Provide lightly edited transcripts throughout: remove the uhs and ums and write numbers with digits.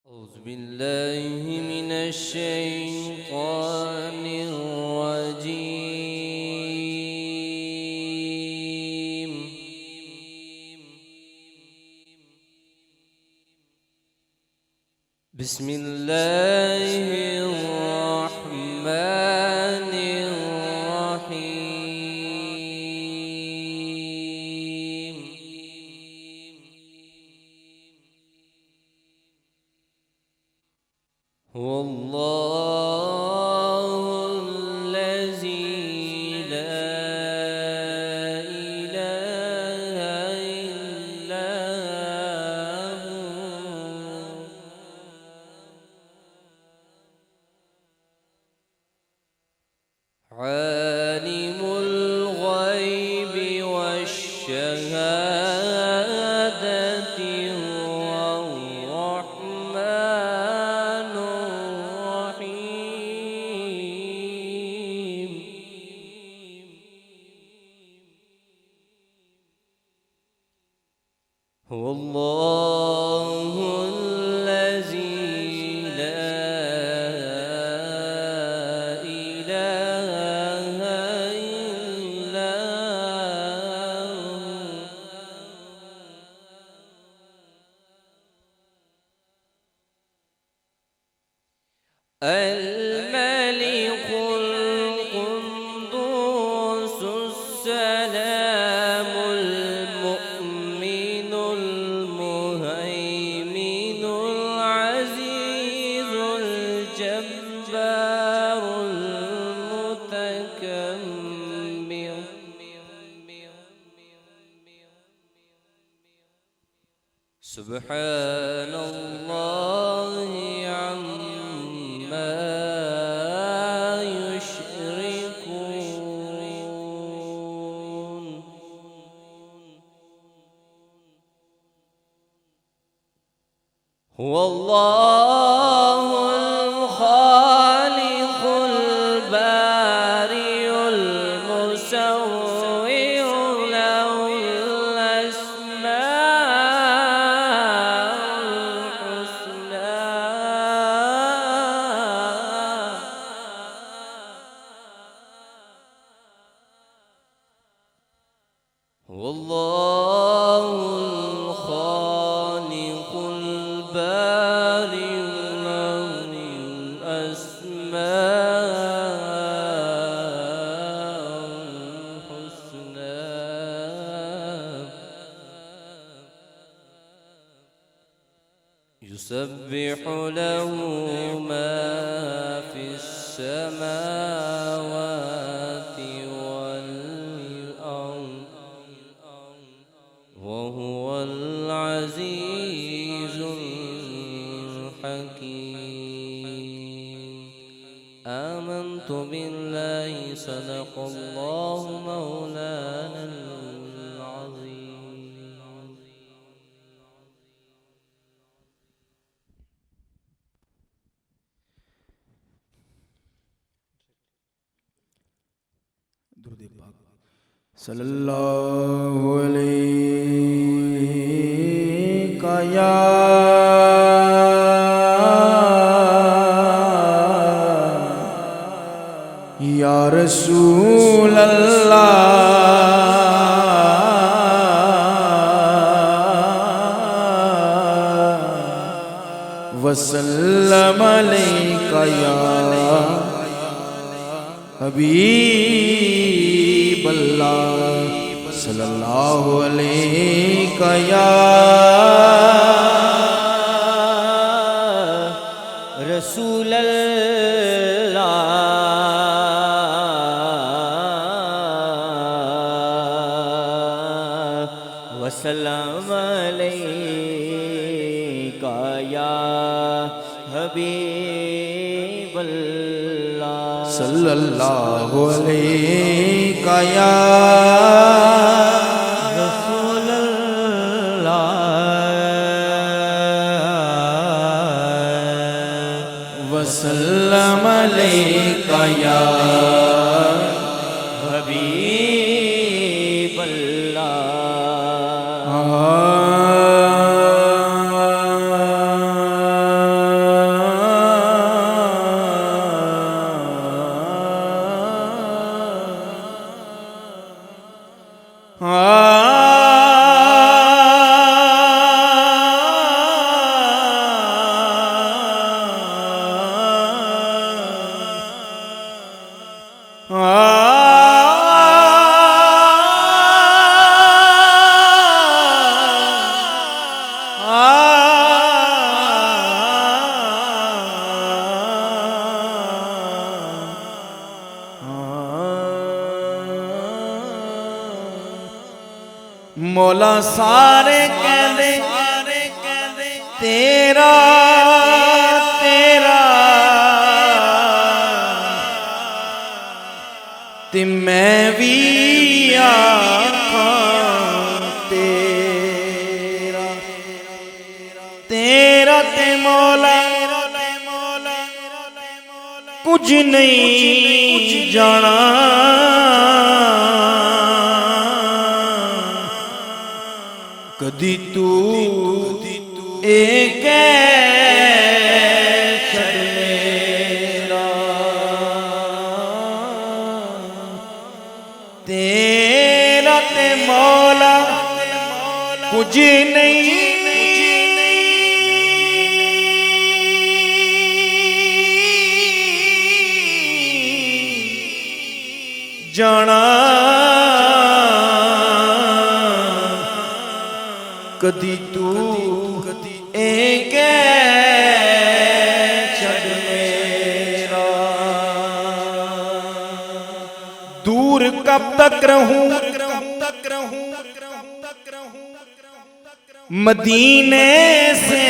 أعوذ بالله من الشيطان الرجيم. بسم الله الرحمن الرحيم. هو الله الذي لا إله إلا هو عالم الغيب والشهادة الرحمن الرحيم. هو الله الذي لا إله إلا هو الملك القدوس السلام المؤمن المهيمن العزيز الجبار المتكبر سبحان الله عما يشركون. هو الله الخالق البارئ المصور له الأسماء الحسنى. هو الله الخالق البارئ له الأسماء الحسنى. يسبح له ما في السماوات والأرض وهو العزيز الحكيم. آمنت بالله صدق الله مولانا العظيم. درود پاک صلی اللہ علیہ یا رسول اللہ وسلم علیک یا حبیب اللہ صلی اللہ علیہ یا رسول اللہ وسلم علیک یا حبیب اللہ صلی اللہ علیہ یا رسول اللہ وسلم علیک یا حبیب اللہ مولا سارے کہندے تیرا تیرا تے میں بھی آکھاں تیرا تیرا تے مولا کچھ نہیں جانا کدی تو ایک چھڑ میرا تیرا تے مولا کچھ نہیں جانا کدی تو ایک چھڑ میرا دور کب تک رہوں مدینے سے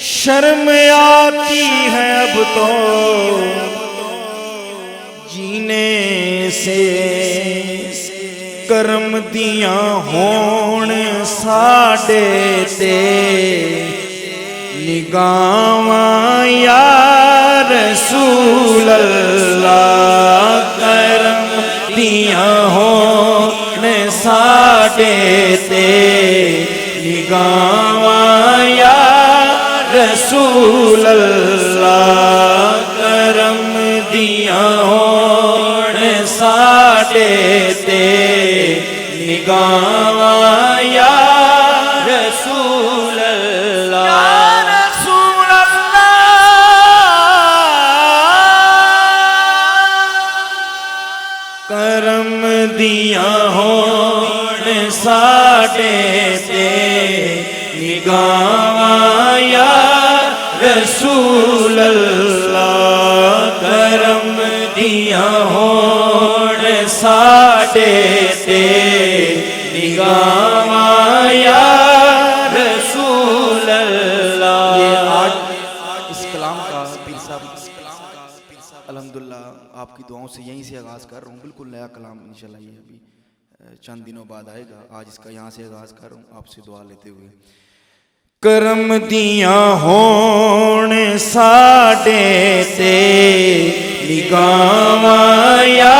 شرم آتی ہے اب تو جینے سے کرم دیاں ہون ساڈے تے نگاہاں یا رسول اللہ کرم دیاں ہون ساڈے تے نگاہاں یا رسول اللہ کرم دیاں ہون ساڈے تے نگاہاں یا رسول اللہ یا رسول اللہ کرم دیاں ہون ساڈے تے نگاہاں یا رسول اللہ کرم دیاں ہون ساڈے تے نگاہاں یا رسول اللہ یہ آج اس کلام کا پیر صاحب الحمدللہ آپ کی دعاؤں سے یہیں سے آغاز کر رہا ہوں بالکل نیا کلام انشاءاللہ یہ ابھی چند دنوں بعد آئے گا آج اس کا یہاں سے آغاز کر رہا ہوں آپ سے دعا لیتے ہوئے کرم دیاں ہون ساڈے تے نگاہاں یا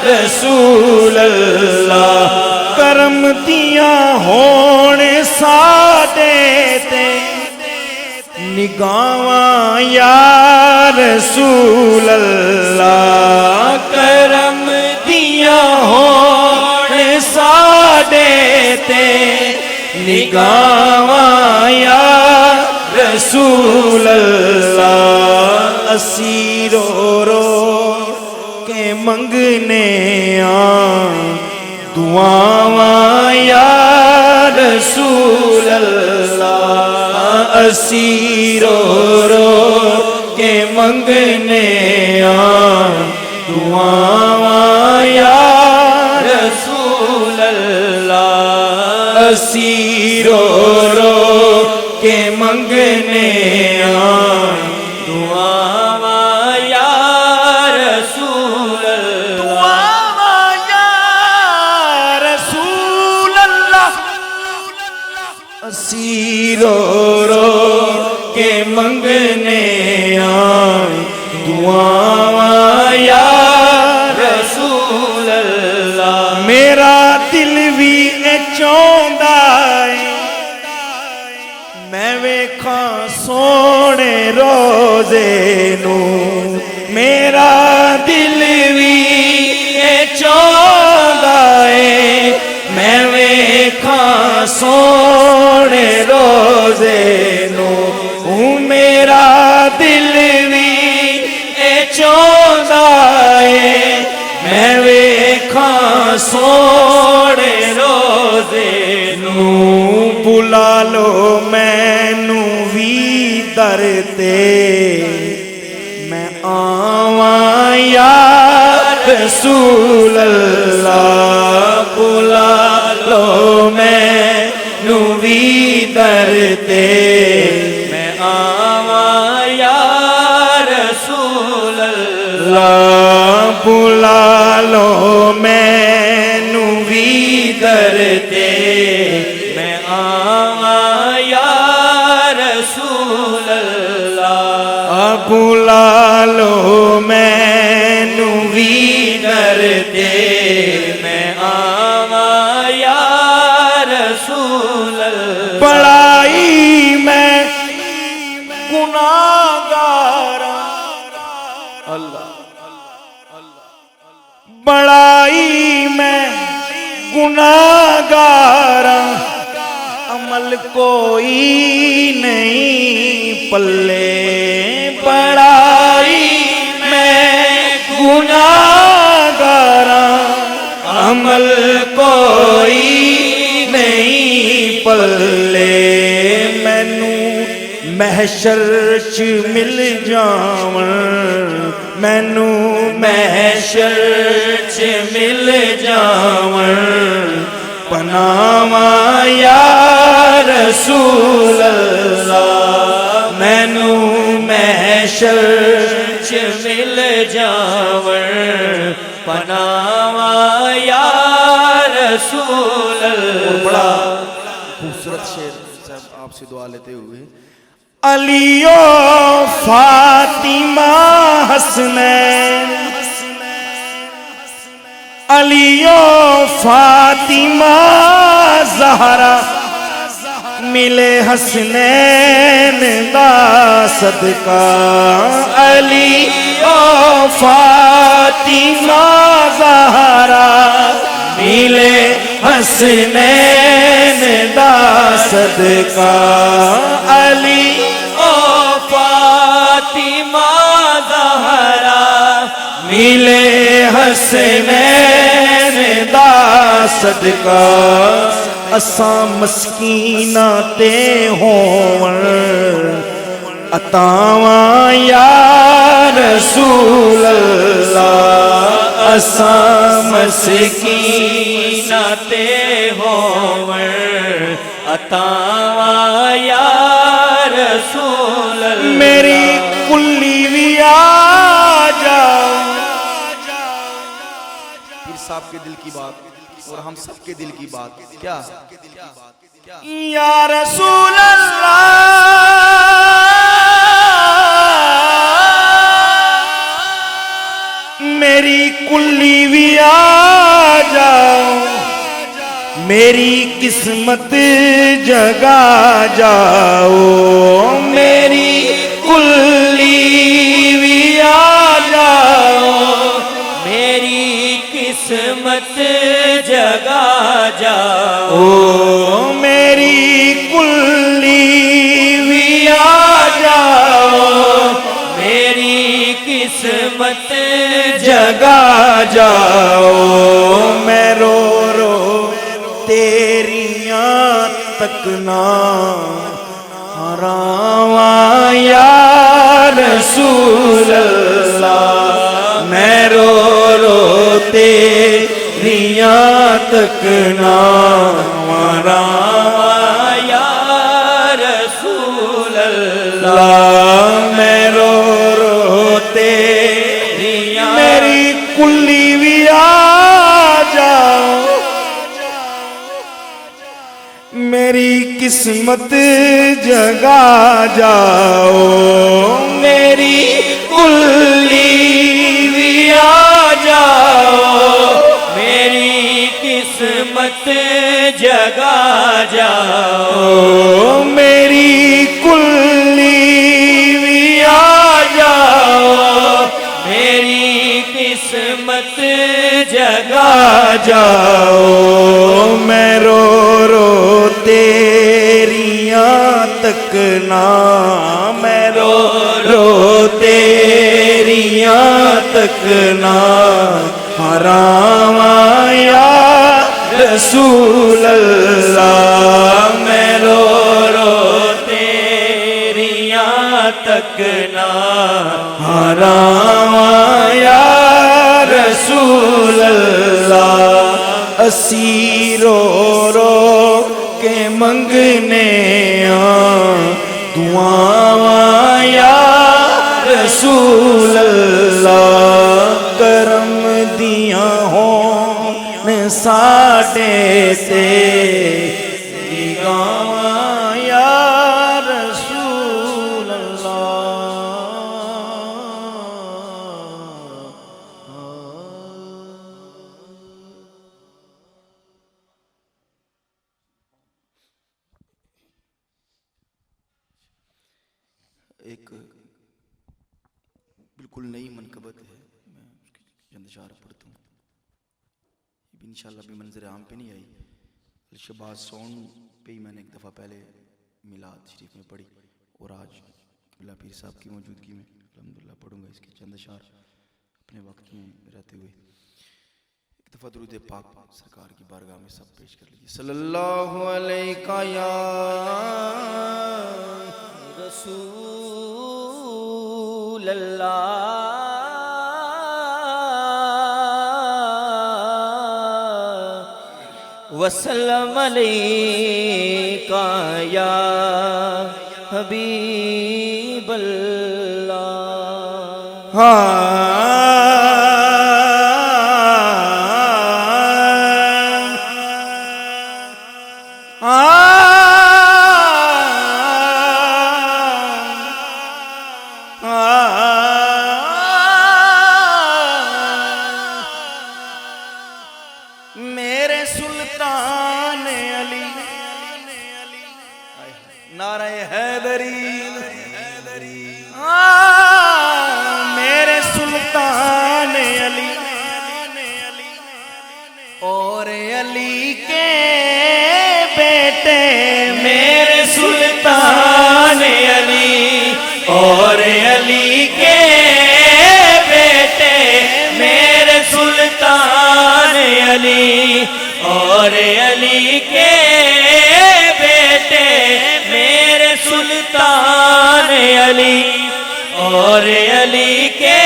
رسول اللہ کرم دیاں ہون ساڈے تے نگاہاں یا رسول اللہ کرم دیاں ہون ساڈے تے نگاہاں یا رسول اللہ اسی رو رو کے منگنے دعاواں یا رسول اللہ اسی رو رو کے منگنے دعاواں یا رسول اللہ اسی رو رو کے منگنے دعاواں یا رسول اللہ یا رسول اللہ اسی رو رو کے منگنے دعاواں یا رسول اللہ میرا دل بھی چاہندا ہے میں ویکھاں سونے روزے نو میرا دل بھی چاہندا ہے میں ویکھاں سونے روزے نو میرا دل بھی چاہندا ہے میں ویکھاں سونے روزے نو بلا لو مینوں وی در تے میں آواں یا رسول اللہ بلا لو مینو وی در تے میں آواں یا رسول اللہ بلا لو مینو وی در تے میں آواں یا رسول اللہ بلا لو مینو وی در تے میں آواں یا رسول اللہ بڑائی میں گناہگار اللہ بڑائی میں گناہگار عمل کوئی نہیں پلے بڑائی میں گناہگار عمل کوئی نہیں پلے مینوں محشر چ مل جاون مینوں محشر چ مل جاون پناواں یا رسول اللہ مینوں محشر چ مل جاون پناواں یا رسول بڑا اللہ خوبصورت شعر صاحب آپ سے دعا لیتے ہوئے علی و فاطمہ حسنین علی و فاطمہ زہرا ملے حسنین دا صدقہ علی و فاطمہ زہرا ملے حسنین دا صدقہ علی او فاطمہ زہرا ملے حسنین دا صدقہ اساں مسکینہ تے ہون عطاواں یا رسول اللہ اساں مسکینہ تے ہوون عطاواں یا رسول اللہ میری کلی بھی آ جاؤ پیر صاحب کے دل کی بات اور ہم سب کے دل کی بات کیا یا رسول اللہ میری کلی بھی آ جاؤ میری قسمت جگا جاؤ میری کلی بھی آ جاؤ میری قسمت جگا جاؤ میری کلی بھی آ جاؤ میری قسمت جگا جاؤ میں رو رو تیریاں تک نہ ہراواں یا رسول اللہ میں رو رو تیریاں تک نہ ہراواں یا رسول اللہ میں رو رو تیریاں میری کلی بھی آ جاؤ میری قسمت جگا جاؤ میری کلی بھی آ جاؤ میری قسمت جگا جاؤ میری کلی بھی آ جاؤ میری قسمت جگا جاؤ میں رو رو تیریاں تک نہ میں رو رو تیریاں تک نہ ہراواں یا رسول اللہ میں رو رو تیریاں تک نہ ہراواں یا رسول اللہ اسی منگنے دعاواں یا رسول اللہ کرم دیاں ہون ساڈے تے نگاہاں یا رسول ایک بالکل نئی منقبت ہے، میں اس کی چند اشعار پڑھتا ہوں، یہ بھی انشاءاللہ بھی منظر عام پہ نہیں آئی، الشباز سون پہ ہی میں نے ایک دفعہ پہلے میلاد شریف میں پڑھی، اور آج قبلہ پیر صاحب کی موجودگی میں الحمدللہ پڑھوں گا اس کے چند اشعار اپنے وقت میں رہتے ہوئے۔ ایک دفعہ درود پاک سرکار کی بارگاہ میں سب پیش کر لیجیے۔ صلی اللہ علیہ یا رسول اللہ وسلم علیکہ یا حبیب اللہ۔ میرے سلطان علی نعرہ حیدری، میرے سلطان علی اور علی کے بیٹے، میرے سلطان علی اور علی کے بیٹے، میرے سلطان علی اور علی کے بیٹے، میرے سلطان علی اور علی کے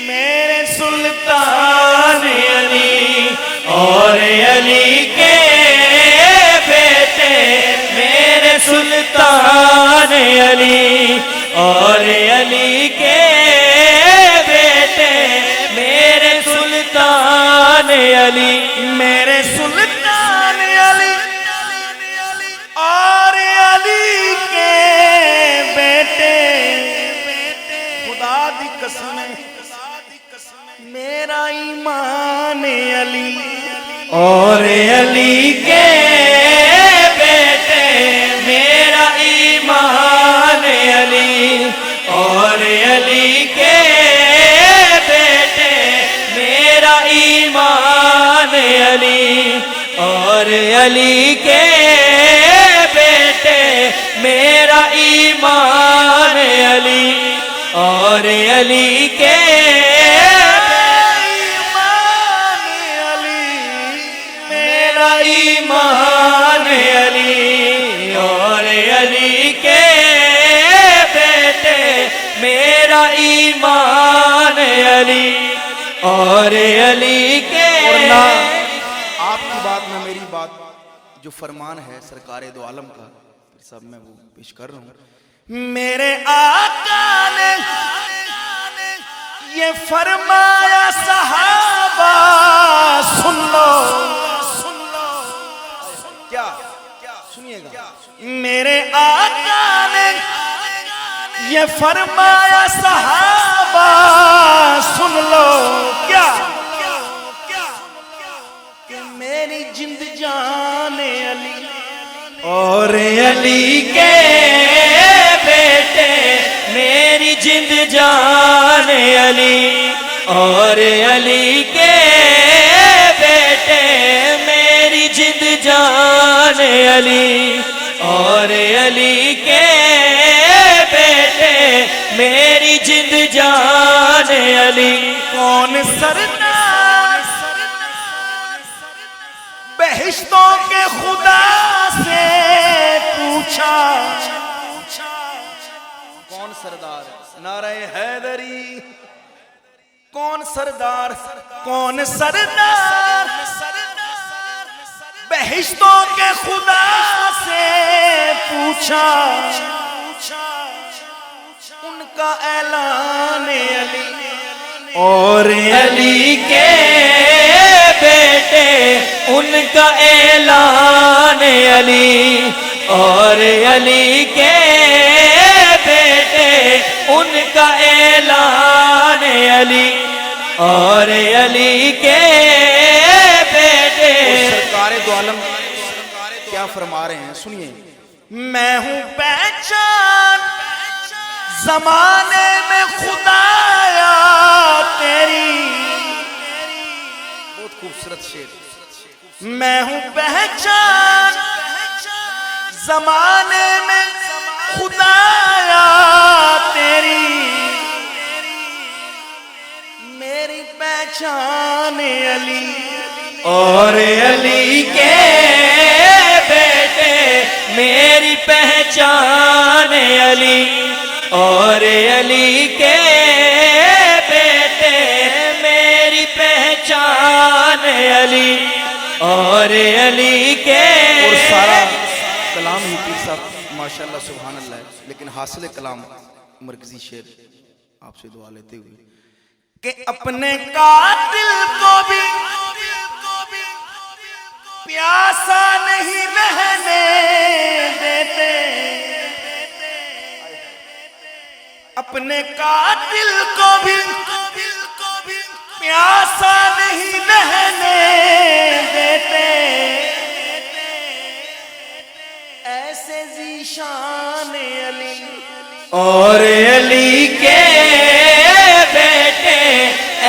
میرے سلطان علی اور علی کے بیٹے، میرے سلطان علی اور علی کے بیٹے، میرے سلطان علی، میرے سلطان علی اور علی کے بیٹے، خدا دی قسم میرا ایمان علی اور علی کے بیٹے، میرا ایمان علی اور علی کے بیٹے، میرا ایمان علی اور علی کے بیٹے، میرا ایمان علی اور علی کے ایمان علی اور علی کے بیٹے، میرا ایمان علی اور علی کے۔ آپ کی بات میں میری بات، جو فرمان ہے سرکار دو عالم کا سب میں وہ پیش کر رہا ہوں۔ میرے آقا نے یہ فرمایا صحابہ سن لو، کیا سنیے گا، میرے آقا نے یہ فرمایا صحابہ سن لو، کیا کہ میری جند جان علی اور علی کے بیٹے، میری جند جان علی اور علی کے بیٹے، میری جند جان علی اور علی کے بیٹے، میری جند جان علی۔ کون سردار بہشتوں کے خدا سے پوچھا، کون سردار؟ نعرہ حیدری، کون سردار کون سردار بہشتوں کے خدا سے پوچھا ان کا اعلان علی اور علی کے بیٹے ان کا اعلان علی اور علی کے بیٹے ان کا اعلان علی اور علی کے بیٹے سرکار دو عالم کیا فرما رہے ہیں سنیے میں ہوں پہچان زمانے میں خدایا تیری بہت خوبصورت شعر میں ہوں پہچان زمانے میں خدایا تیری میری پہچان علی اور علی کے بیٹے میری پہچان علی اور علی کے بیٹے میری پہچان علی اور علی کے اور سارا کلام ہی پیر صاحب ماشاءاللہ سبحان اللہ ہے لیکن حاصل کلام مرکزی شعر آپ سے دعا لیتے ہوئے کہ اپنے قاتل کو بھی پیاسا نہیں رہنے دیتے اپنے قاتل کو بھی پیاسا نہیں رہنے دیتے ایسے ذیشان علی اور علی کے بیٹے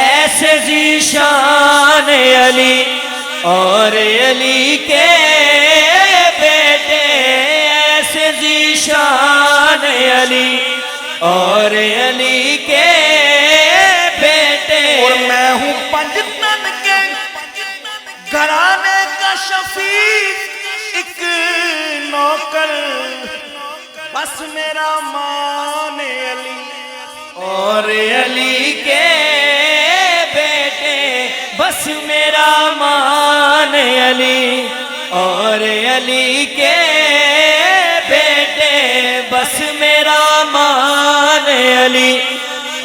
ایسے ذیشان علی اور علی کے بیٹے ایسے ذیشان علی اور علی کے بیٹے اور میں ہوں پنجتن کے گھرانے کا شفیق ایک نوکر بس میرا مان علی اور علی کے بیٹے بس میرا مان علی اور علی کے بیٹے بس میرا مان علی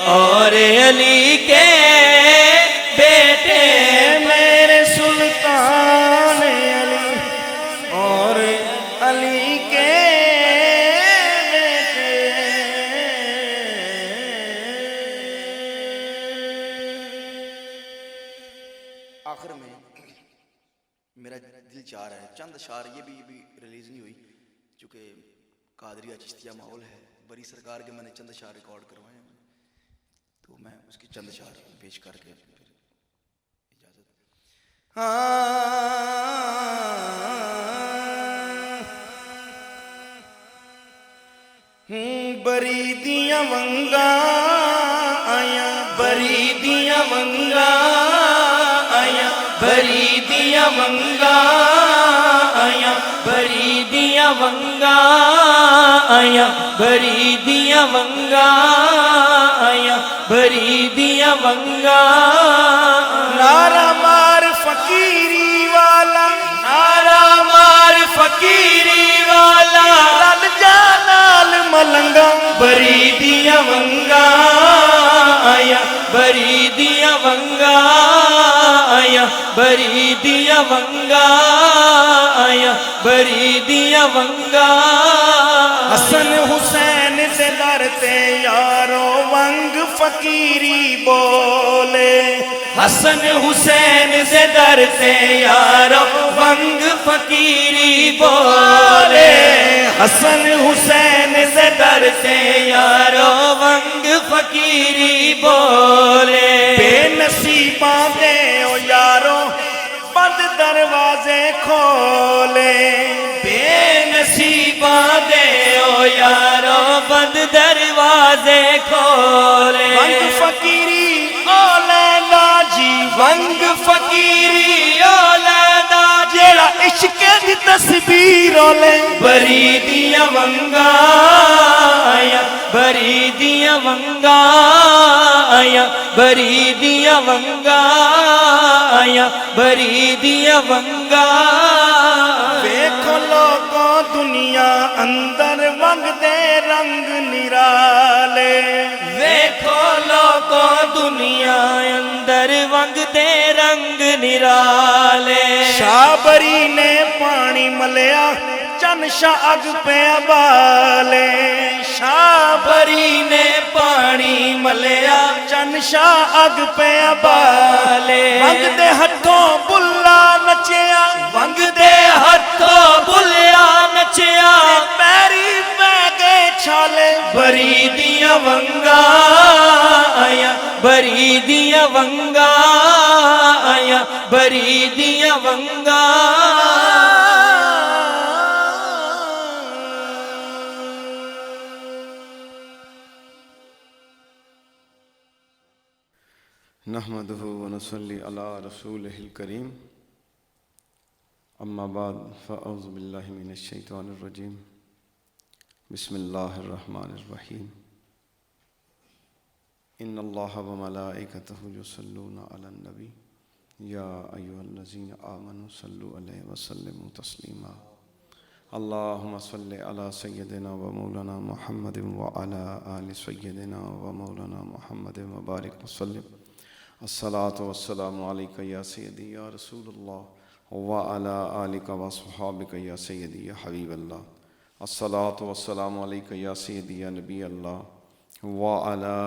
اور علی کے بیٹے میرے سلطان علی اور علی کے بیٹے آخر میں میرا دل چاہ رہا ہے چند اشعار یہ بھی ریلیز نہیں ہوئی چونکہ قادریہ چشتیہ ماحول ہے بری سرکار کے میں نے چند اشعار ریکارڈ کروائے ہیں تو میں اس کی چند اشعار پیش کر کے پھر اجازت بری دیاں ونگا آیا بری دیاں ونگا آیا بری دیا ونگا آیا بری دیا ونگا آیا بری دیا ونگا آیا بری دیا ونگا نعرہ مار فقیری والا نعرہ مار فقیری والا رل جا نال ملنگا بری دیا ونگا آیا بری دیا ونگا آیا بری دیا ونگا آیا بری دیا ونگا حسن حسین سے درتے یارو ونگ فقیری بولے حسن حسین سے درتے یارو ونگ فقیری بولے حسن حسین سے درتے یارو ونگ فقیری بولے بے نصیباں دے او یارو بند دروازے کھولے بے نصیباں دے او یارو بند دروازے کھولے ونگ فقیری اولینا جی ونگ فقیری اولینا جیڑا عشق دی تصویر اولے بری دیا ونگا آیا بری دیا ونگا آیا بری دیا ونگا آیا بری دیا ونگا ویکھو لوگو دنیا اندر ونگ دے رنگ نرالے ویکھو لوگو دنیا اندر ونگ دے رنگ نرالے شاہ بری نے پانی ملیا چن شاہ اگ پہ ابالے شاہ بری نے پانی ملیا چن شاہ اگ پہ ابالے ونگ دے ہتھوں بلا نچیا ونگ دے ہتھوں بلیا نچیا پیری پہ گئے چھالے بری دیا ونگا آیا بری دیا ونگا آیا بری دیا ونگا نحمده ونصلي على رسوله الكريم اما بعد فاعوذ بالله من الشيطان الرجيم بسم الله الرحمن الرحيم ان الله وملائكته يصلون على النبي يا ايها الذين امنوا صلوا عليه وسلموا تسليما اللهم صل على سيدنا ومولانا محمد وعلى آل سيدنا ومولانا محمد وبارك وسلم الصلاة والسلام عليك يا سيدي يا رسول الله وعلى آلك وصحابك يا سيدي يا حبيب الله الصلاة والسلام عليك يا سيدي يا نبي الله وعلى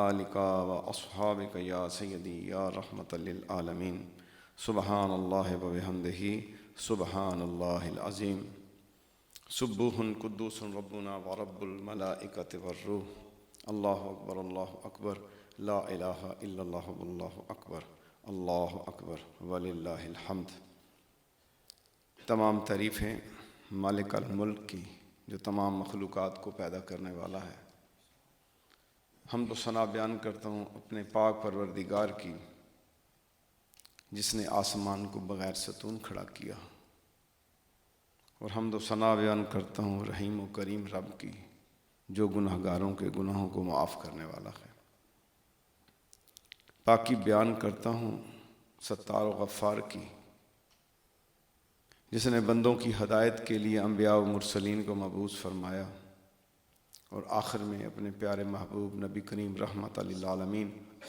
آلك وأصحابك يا سيدي يا رحمة للعالمين سبحان الله وبحمده سبحان الله العظيم سبوح قدوس ربنا ورب الملائكة والروح الله أكبر الله أكبر لا الہ الا اللہ واللہ اکبر اللہ اکبر وللہ الحمد۔ تمام تعریفیں مالک الملک کی جو تمام مخلوقات کو پیدا کرنے والا ہے۔ حمد و ثنا بیان کرتا ہوں اپنے پاک پروردگار کی جس نے آسمان کو بغیر ستون کھڑا کیا، اور حمد و ثنا بیان کرتا ہوں رحیم و کریم رب کی جو گناہ گاروں کے گناہوں کو معاف کرنے والا ہے۔ پاکی بیان کرتا ہوں ستار و غفار کی جس نے بندوں کی ہدایت کے لیے انبیاء و مرسلین کو مبعوث فرمایا، اور آخر میں اپنے پیارے محبوب نبی کریم رحمت للعالمین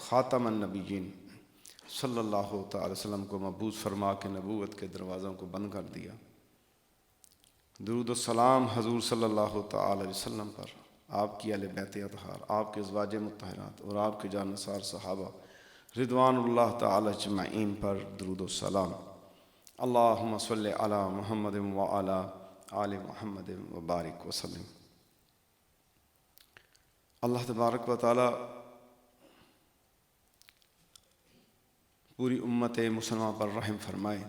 خاتم النبیین صلی اللہ تعالی وسلم کو مبعوث فرما کے نبوت کے دروازوں کو بند کر دیا۔ درود و سلام حضور صلی اللہ تعالی علیہ وسلم پر، آپ کی اہل بیت اطہار، آپ کے ازواج مطہرات اور آپ کے جانثار صحابہ رضوان اللہ تعالی اجمعین پر درود و سلام۔ اللہم صلی علی محمد وعلی آل محمد وبارک وسلم۔ اللہ تبارک و تعالی پوری امت مسلمہ پر رحم فرمائے،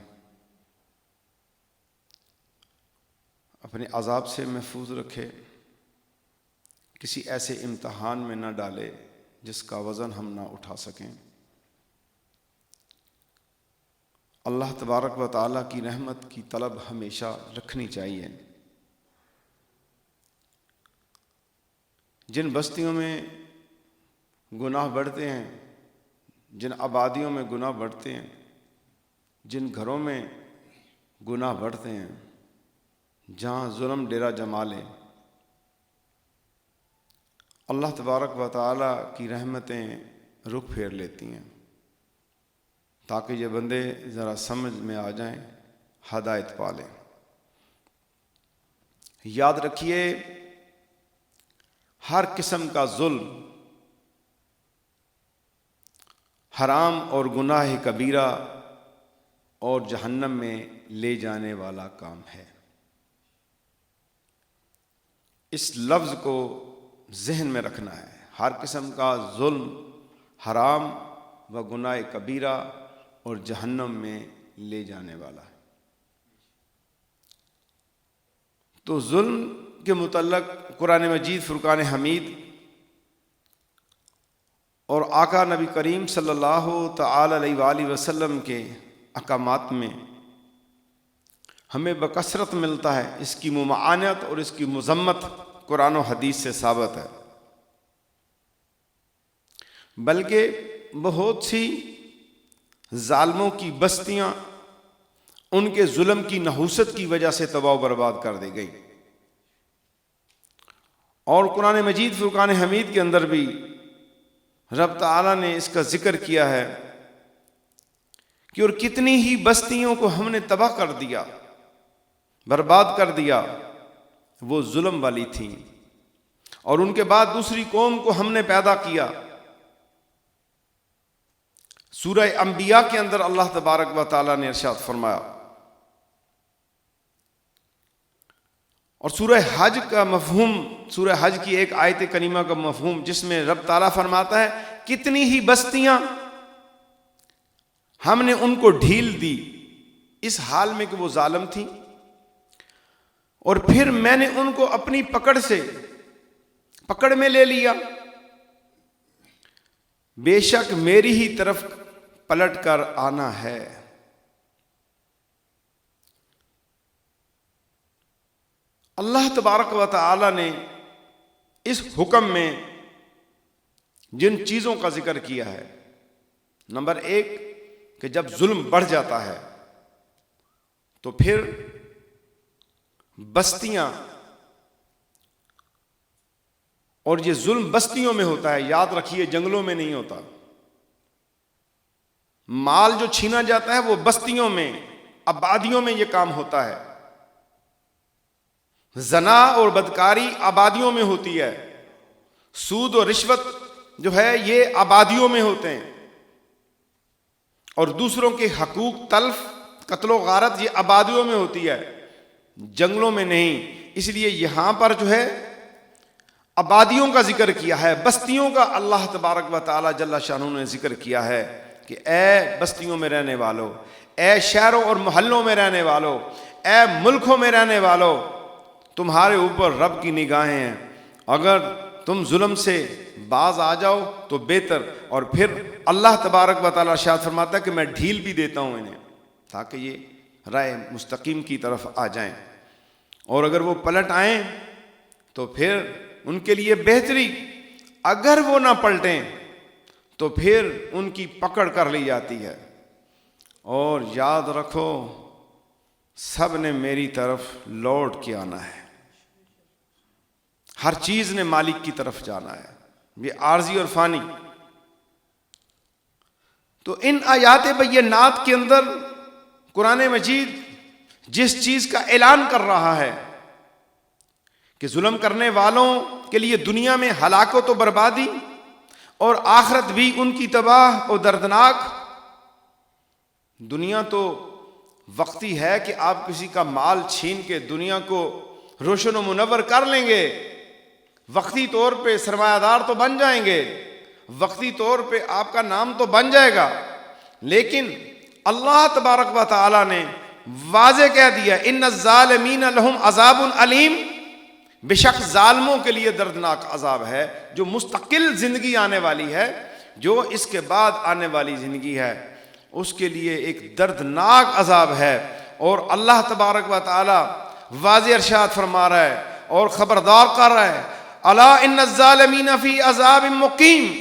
اپنے عذاب سے محفوظ رکھے، کسی ایسے امتحان میں نہ ڈالے جس کا وزن ہم نہ اٹھا سکیں۔ اللہ تبارک و تعالیٰ کی رحمت کی طلب ہمیشہ رکھنی چاہیے۔ جن بستیوں میں گناہ بڑھتے ہیں، جن آبادیوں میں گناہ بڑھتے ہیں، جن گھروں میں گناہ بڑھتے ہیں، جہاں ظلم ڈیرا جما لے، اللہ تبارک و تعالیٰ کی رحمتیں رخ پھیر لیتی ہیں تاکہ یہ بندے ذرا سمجھ میں آ جائیں، ہدایت پا لیں۔ یاد رکھیے ہر قسم کا ظلم حرام اور گناہ کبیرہ اور جہنم میں لے جانے والا کام ہے۔ اس لفظ کو ذہن میں رکھنا ہے، ہر قسم کا ظلم حرام و گناہ کبیرہ اور جہنم میں لے جانے والا ہے۔ تو ظلم کے متعلق قرآن مجید فرقان حمید اور آقا نبی کریم صلی اللہ تعالی علیہ وآلہ وسلم کے احکامات میں ہمیں بکثرت ملتا ہے۔ اس کی ممانعت اور اس کی مذمت قرآن و حدیث سے ثابت ہے۔ بلکہ بہت سی ظالموں کی بستیاں ان کے ظلم کی نحوست کی وجہ سے تباہ و برباد کر دی گئی. اور قرآن مجید فرقان حمید کے اندر بھی رب تعالیٰ نے اس کا ذکر کیا ہے کہ اور کتنی ہی بستیوں کو ہم نے تباہ کر دیا، برباد کر دیا، وہ ظلم والی تھیں. اور ان کے بعد دوسری قوم کو ہم نے پیدا کیا. سورہ انبیاء کے اندر اللہ تبارک و تعالیٰ نے ارشاد فرمایا، اور سورہ حج کا مفہوم، سورہ حج کی ایک آیت کریمہ کا مفہوم جس میں رب تعالیٰ فرماتا ہے کتنی ہی بستیاں ہم نے ان کو ڈھیل دی اس حال میں کہ وہ ظالم تھیں، اور پھر میں نے ان کو اپنی پکڑ میں لے لیا. بے شک میری ہی طرف پلٹ کر آنا ہے. اللہ تبارک و تعالی نے اس حکم میں جن چیزوں کا ذکر کیا ہے، نمبر 1 کہ جب ظلم بڑھ جاتا ہے تو پھر بستیاں، اور یہ ظلم بستیوں میں ہوتا ہے، یاد رکھیے جنگلوں میں نہیں ہوتا. مال جو چھینا جاتا ہے وہ بستیوں میں، آبادیوں میں یہ کام ہوتا ہے. زنا اور بدکاری آبادیوں میں ہوتی ہے. سود اور رشوت جو ہے یہ آبادیوں میں ہوتے ہیں. اور دوسروں کے حقوق تلف، قتل و غارت یہ آبادیوں میں ہوتی ہے، جنگلوں میں نہیں. اس لیے یہاں پر جو ہے آبادیوں کا ذکر کیا ہے، بستیوں کا اللہ تبارک و تعالی جل شانہ نے ذکر کیا ہے کہ اے بستیوں میں رہنے والو، اے شہروں اور محلوں میں رہنے والو، اے ملکوں میں رہنے والو، تمہارے اوپر رب کی نگاہیں ہیں. اگر تم ظلم سے باز آ جاؤ تو بہتر. اور پھر اللہ تبارک و تعالی ارشاد فرماتا ہے کہ میں ڈھیل بھی دیتا ہوں انہیں تاکہ یہ رائے مستقیم کی طرف آ جائیں. اور اگر وہ پلٹ آئیں تو پھر ان کے لیے بہتری، اگر وہ نہ پلٹیں تو پھر ان کی پکڑ کر لی جاتی ہے. اور یاد رکھو سب نے میری طرف لوٹ کے آنا ہے، ہر چیز نے مالک کی طرف جانا ہے، یہ عارضی اور فانی. تو ان آیات بینات کے اندر قرآن مجید جس چیز کا اعلان کر رہا ہے کہ ظلم کرنے والوں کے لیے دنیا میں ہلاکت و بربادی اور آخرت بھی ان کی تباہ اور دردناک. دنیا تو وقتی ہے کہ آپ کسی کا مال چھین کے دنیا کو روشن و منور کر لیں گے، وقتی طور پہ سرمایہ دار تو بن جائیں گے، وقتی طور پہ آپ کا نام تو بن جائے گا. لیکن اللہ تبارک و تعالی نے واضح کہہ دیا ان الظالمین لہم عذاب علیم، بے شک ظالموں کے لیے دردناک عذاب ہے جو مستقل زندگی آنے والی ہے، جو اس کے بعد آنے والی زندگی ہے اس کے لیے ایک دردناک عذاب ہے. اور اللہ تبارک و تعالی واضح ارشاد فرما رہا ہے اور خبردار کر رہا ہے الا ان الظالمین فی عذاب مقیم.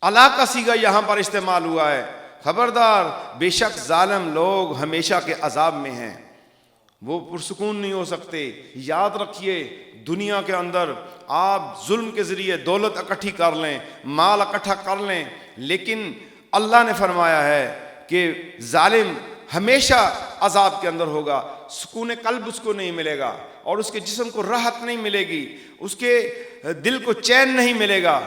الا کا صیغہ یہاں پر استعمال ہوا ہے، خبردار بے شک ظالم لوگ ہمیشہ کے عذاب میں ہیں، وہ پرسکون نہیں ہو سکتے. یاد رکھیے دنیا کے اندر آپ ظلم کے ذریعے دولت اکٹھی کر لیں، مال اکٹھا کر لیں، لیکن اللہ نے فرمایا ہے کہ ظالم ہمیشہ عذاب کے اندر ہوگا، سکون قلب اس کو نہیں ملے گا، اور اس کے جسم کو راحت نہیں ملے گی، اس کے دل کو چین نہیں ملے گا،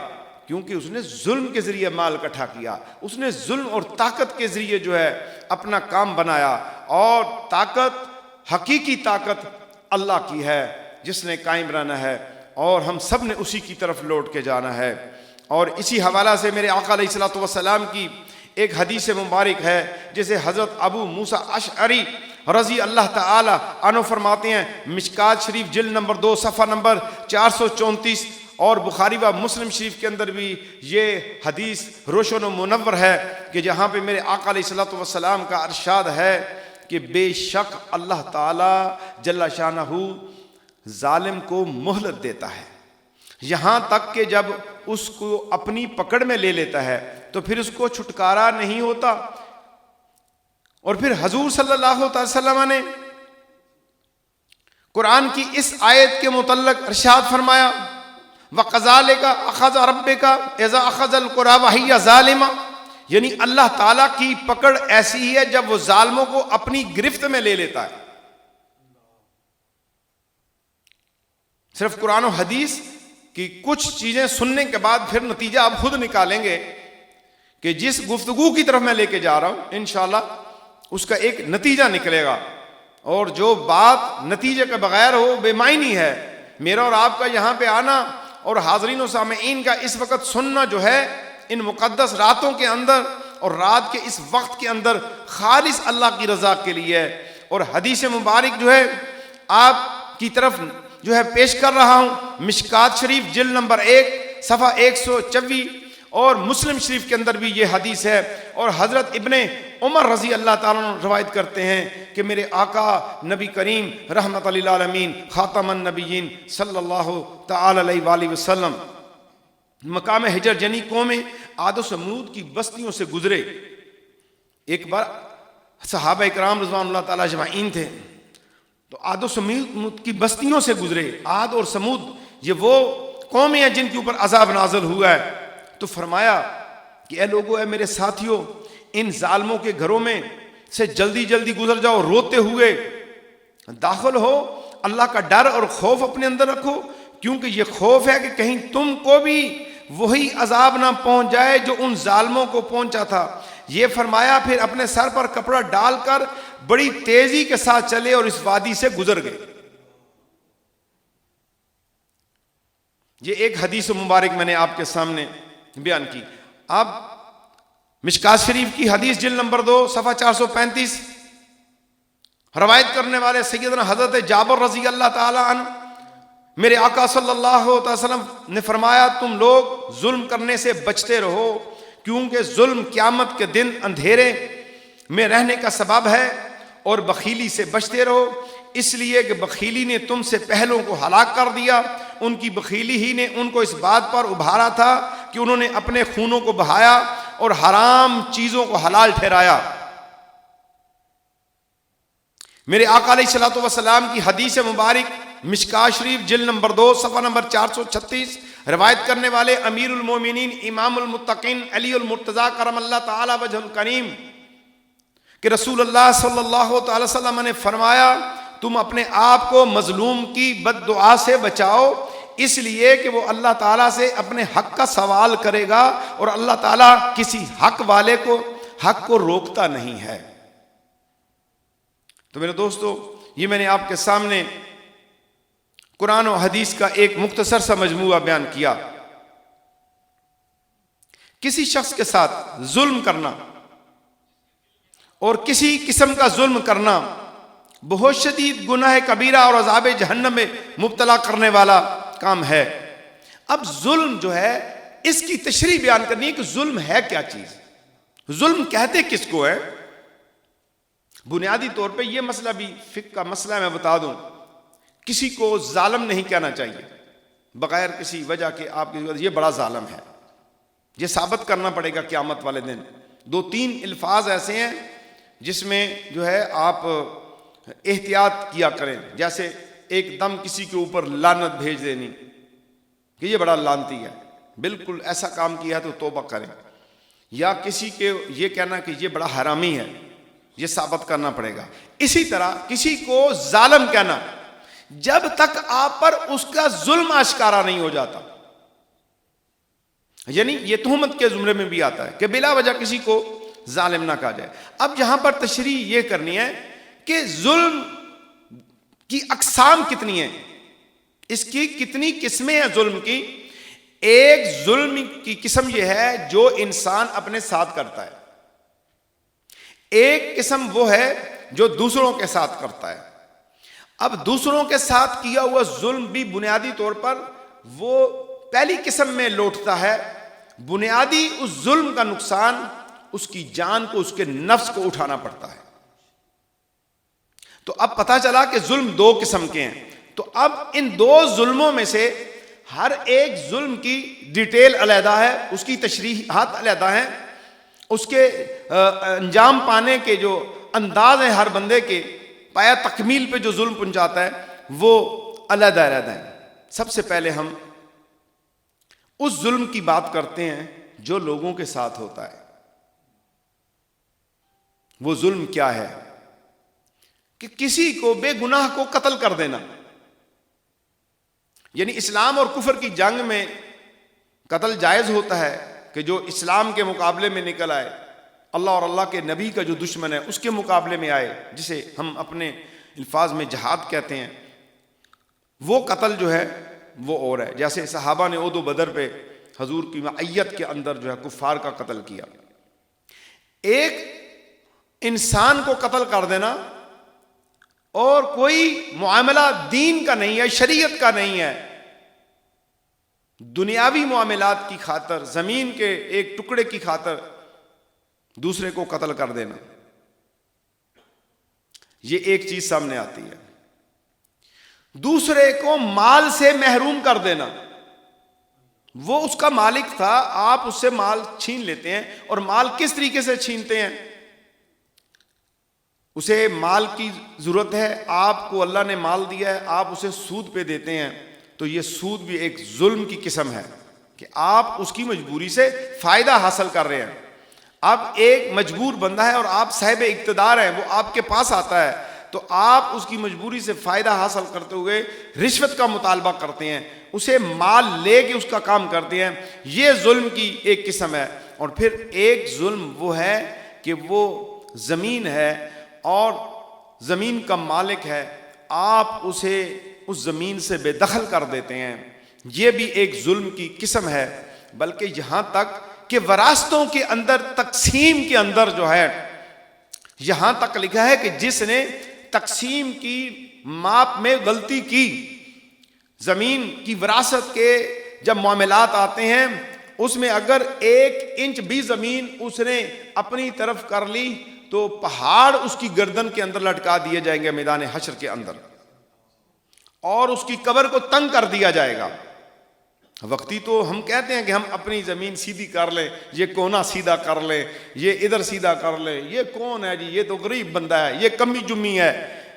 کیونکہ اس نے ظلم کے ذریعے مال اکٹھا کیا، اس نے ظلم اور طاقت کے ذریعے جو ہے اپنا کام بنایا. اور طاقت، حقیقی طاقت اللہ کی ہے جس نے قائم رہنا ہے، اور ہم سب نے اسی کی طرف لوٹ کے جانا ہے. اور اسی حوالہ سے میرے آقا علیہ الصلوۃ والسلام کی ایک حدیث مبارک ہے جسے حضرت ابو موسیٰ اشعری رضی اللہ تعالی عنہ فرماتے ہیں، مشکات شریف جلد نمبر 2 صفحہ نمبر 434 اور بخاری و مسلم شریف کے اندر بھی یہ حدیث روشن و منور ہے کہ جہاں پہ میرے آقا علیہ الصلوۃ والسلام کا ارشاد ہے کہ بے شک اللہ تعالی جل شانہ ظالم کو مہلت دیتا ہے. یہاں تک کہ جب اس کو اپنی پکڑ میں لے لیتا ہے تو پھر اس کو چھٹکارا نہیں ہوتا. اور پھر حضور صلی اللہ علیہ وسلم نے قرآن کی اس آیت کے متعلق ارشاد فرمایا وَقَذَلِكَ أَخَذَ رَبِّكَ إِذَا أَخَذَ الْقُرَىٰ وَهِيَ ظَالِمَةٌ. یعنی اللہ تعالیٰ کی پکڑ ایسی ہی ہے جب وہ ظالموں کو اپنی گرفت میں لے لیتا ہے. صرف قرآن و حدیث کی کچھ چیزیں سننے کے بعد پھر نتیجہ آپ خود نکالیں گے کہ جس گفتگو کی طرف میں لے کے جا رہا ہوں انشاءاللہ اس کا ایک نتیجہ نکلے گا. اور جو بات نتیجے کے بغیر ہو بے معنی ہے. میرا اور آپ کا یہاں پہ آنا اور حاضرین و سامعین کا اس وقت سننا جو ہے ان مقدس راتوں کے اندر اور رات کے اس وقت کے اندر خالص اللہ کی رضا کے لیے ہے. اور حدیث مبارک جو ہے آپ کی طرف جو ہے پیش کر رہا ہوں مشکات شریف جلد نمبر 1 صفحہ 124 اور مسلم شریف کے اندر بھی یہ حدیث ہے. اور حضرت ابن عمر رضی اللہ تعالیٰ عنہ روایت کرتے ہیں کہ میرے آقا نبی کریم رحمت للعالمین خاتم النبیین صلی اللہ تعالی علیہ وآلہ وسلم مقام حجر جنی قوم عاد و سمود کی بستیوں سے گزرے. ایک بار صحابہ اکرام رضوان اللہ تعالیٰ اجمعین تھے تو عاد و سمود کی بستیوں سے گزرے. عاد اور سمود یہ وہ قومیں ہیں جن کے اوپر عذاب نازل ہوا ہے. تو فرمایا کہ اے لوگو اے میرے ساتھیوں ان ظالموں کے گھروں میں سے جلدی جلدی گزر جاؤ, روتے ہوئے داخل ہو, اللہ کا ڈر اور خوف اپنے اندر رکھو کیونکہ یہ خوف ہے کہ کہیں تم کو بھی وہی عذاب نہ پہنچ جائے جو ان ظالموں کو پہنچا تھا. یہ فرمایا پھر اپنے سر پر کپڑا ڈال کر بڑی تیزی کے ساتھ چلے اور اس وادی سے گزر گئے. یہ ایک حدیث مبارک میں نے آپ کے سامنے بیان کی. اب مشکات شریف کی حدیث جلد نمبر 2 صفحہ 435 روایت کرنے والے سیدنا حضرت جابر رضی اللہ تعالی عنہ میرے آقا صلی اللہ علیہ وسلم نے فرمایا تم لوگ ظلم کرنے سے بچتے رہو کیونکہ ظلم قیامت کے دن اندھیرے میں رہنے کا سبب ہے. اور بخیلی سے بچتے رہو اس لیے کہ بخیلی نے تم سے پہلوں کو ہلاک کر دیا. ان کی بخیلی ہی نے ان کو اس بات پر ابھارا تھا کہ انہوں نے اپنے خونوں کو بہایا اور حرام چیزوں کو حلال ٹھہرایا. میرے آقا علیہ الصلوۃ والسلام کی حدیث مبارک مشکات شریف جلد نمبر 2 صفحہ نمبر 436 روایت کرنے والے امیر المومنین امام المتقین علی المرتضیٰ کرم اللہ تعالی وجہ الکریم کہ رسول اللہ صلی اللہ تعالی وسلم نے فرمایا تم اپنے آپ کو مظلوم کی بد دعا سے بچاؤ اس لیے کہ وہ اللہ تعالیٰ سے اپنے حق کا سوال کرے گا اور اللہ تعالیٰ کسی حق والے کو حق کو روکتا نہیں ہے. تو میرے دوستو یہ میں نے آپ کے سامنے قرآن و حدیث کا ایک مختصر سا مجموعہ بیان کیا. کسی شخص کے ساتھ ظلم کرنا اور کسی قسم کا ظلم کرنا بہت شدید گناہ کبیرہ اور عذاب جہنم میں مبتلا کرنے والا کام ہے. اب ظلم جو ہے اس کی تشریح بیان کرنی ہے کہ ظلم ہے کیا چیز, ظلم کہتے کس کو ہے. بنیادی طور پہ یہ مسئلہ بھی فقہ کا مسئلہ ہے, میں بتا دوں کسی کو ظالم نہیں کہنا چاہیے بغیر کسی وجہ کے. آپ یہ بڑا ظالم ہے, یہ ثابت کرنا پڑے گا قیامت والے دن. 2-3 الفاظ ایسے ہیں جس میں جو ہے آپ احتیاط کیا کریں, جیسے ایک دم کسی کے اوپر لعنت بھیج دینی کہ یہ بڑا لعنتی ہے, بالکل ایسا کام کیا ہے تو توبہ کریں. یا کسی کے یہ کہنا کہ یہ بڑا حرامی ہے, یہ ثابت کرنا پڑے گا. اسی طرح کسی کو ظالم کہنا جب تک آپ پر اس کا ظلم آشکارا نہیں ہو جاتا, یعنی یہ تہمت کے زمرے میں بھی آتا ہے کہ بلا وجہ کسی کو ظالم نہ کہا جائے. اب یہاں پر تشریح یہ کرنی ہے کہ ظلم کی اقسام کتنی ہیں, اس کی کتنی قسمیں ہیں ظلم کی. ایک ظلم کی قسم یہ ہے جو انسان اپنے ساتھ کرتا ہے, ایک قسم وہ ہے جو دوسروں کے ساتھ کرتا ہے. اب دوسروں کے ساتھ کیا ہوا ظلم بھی بنیادی طور پر وہ پہلی قسم میں لوٹتا ہے. بنیادی اس ظلم کا نقصان اس کی جان کو, اس کے نفس کو اٹھانا پڑتا ہے. تو اب پتہ چلا کہ ظلم 2 قسم کے ہیں. تو اب ان 2 ظلموں میں سے ہر ایک ظلم کی ڈیٹیل علیحدہ ہے، اس کی تشریحات علیحدہ ہیں، اس کے انجام پانے کے جو انداز ہیں ہر بندے کے، پایا تکمیل پہ جو ظلم پہنچاتا ہے وہ علیحدہ علیحدہ ہے۔ سب سے پہلے ہم اس ظلم کی بات کرتے ہیں جو لوگوں کے ساتھ ہوتا ہے۔ وہ ظلم کیا ہے؟ کہ کسی کو بے گناہ کو قتل کر دینا، یعنی اسلام اور کفر کی جنگ میں قتل جائز ہوتا ہے کہ جو اسلام کے مقابلے میں نکل آئے، اللہ اور اللہ کے نبی کا جو دشمن ہے اس کے مقابلے میں آئے، جسے ہم اپنے الفاظ میں جہاد کہتے ہیں، وہ قتل جو ہے وہ اور ہے۔ جیسے صحابہ نے احد و بدر پہ حضور کی معیت کے اندر جو ہے کفار کا قتل کیا۔ ایک انسان کو قتل کر دینا اور کوئی معاملہ دین کا نہیں ہے، شریعت کا نہیں ہے، دنیاوی معاملات کی خاطر، زمین کے ایک ٹکڑے کی خاطر دوسرے کو قتل کر دینا، یہ ایک چیز سامنے آتی ہے۔ دوسرے کو مال سے محروم کر دینا، وہ اس کا مالک تھا، آپ اس سے مال چھین لیتے ہیں، اور مال کس طریقے سے چھینتے ہیں؟ اسے مال کی ضرورت ہے، آپ کو اللہ نے مال دیا ہے، آپ اسے سود پہ دیتے ہیں، تو یہ سود بھی ایک ظلم کی قسم ہے کہ آپ اس کی مجبوری سے فائدہ حاصل کر رہے ہیں۔ اب ایک مجبور بندہ ہے اور آپ صاحب اقتدار ہیں، وہ آپ کے پاس آتا ہے تو آپ اس کی مجبوری سے فائدہ حاصل کرتے ہوئے رشوت کا مطالبہ کرتے ہیں، اسے مال لے کے اس کا کام کرتے ہیں، یہ ظلم کی ایک قسم ہے۔ اور پھر ایک ظلم وہ ہے کہ وہ زمین ہے اور زمین کا مالک ہے، آپ اسے اس زمین سے بے دخل کر دیتے ہیں، یہ بھی ایک ظلم کی قسم ہے۔ بلکہ یہاں تک کہ وراثتوں کے اندر تقسیم کے اندر جو ہے، یہاں تک لکھا ہے کہ جس نے تقسیم کی ماپ میں غلطی کی، زمین کی وراثت کے جب معاملات آتے ہیں اس میں اگر 1 انچ بھی زمین اس نے اپنی طرف کر لی تو پہاڑ اس کی گردن کے اندر لٹکا دیے جائیں گے میدان حشر کے اندر، اور اس کی قبر کو تنگ کر دیا جائے گا۔ وقتی تو ہم کہتے ہیں کہ ہم اپنی زمین سیدھی کر لیں، یہ کونا سیدھا کر لیں، یہ ادھر سیدھا کر لیں، یہ کون ہے جی، یہ تو غریب بندہ ہے، یہ کمی جمی ہے،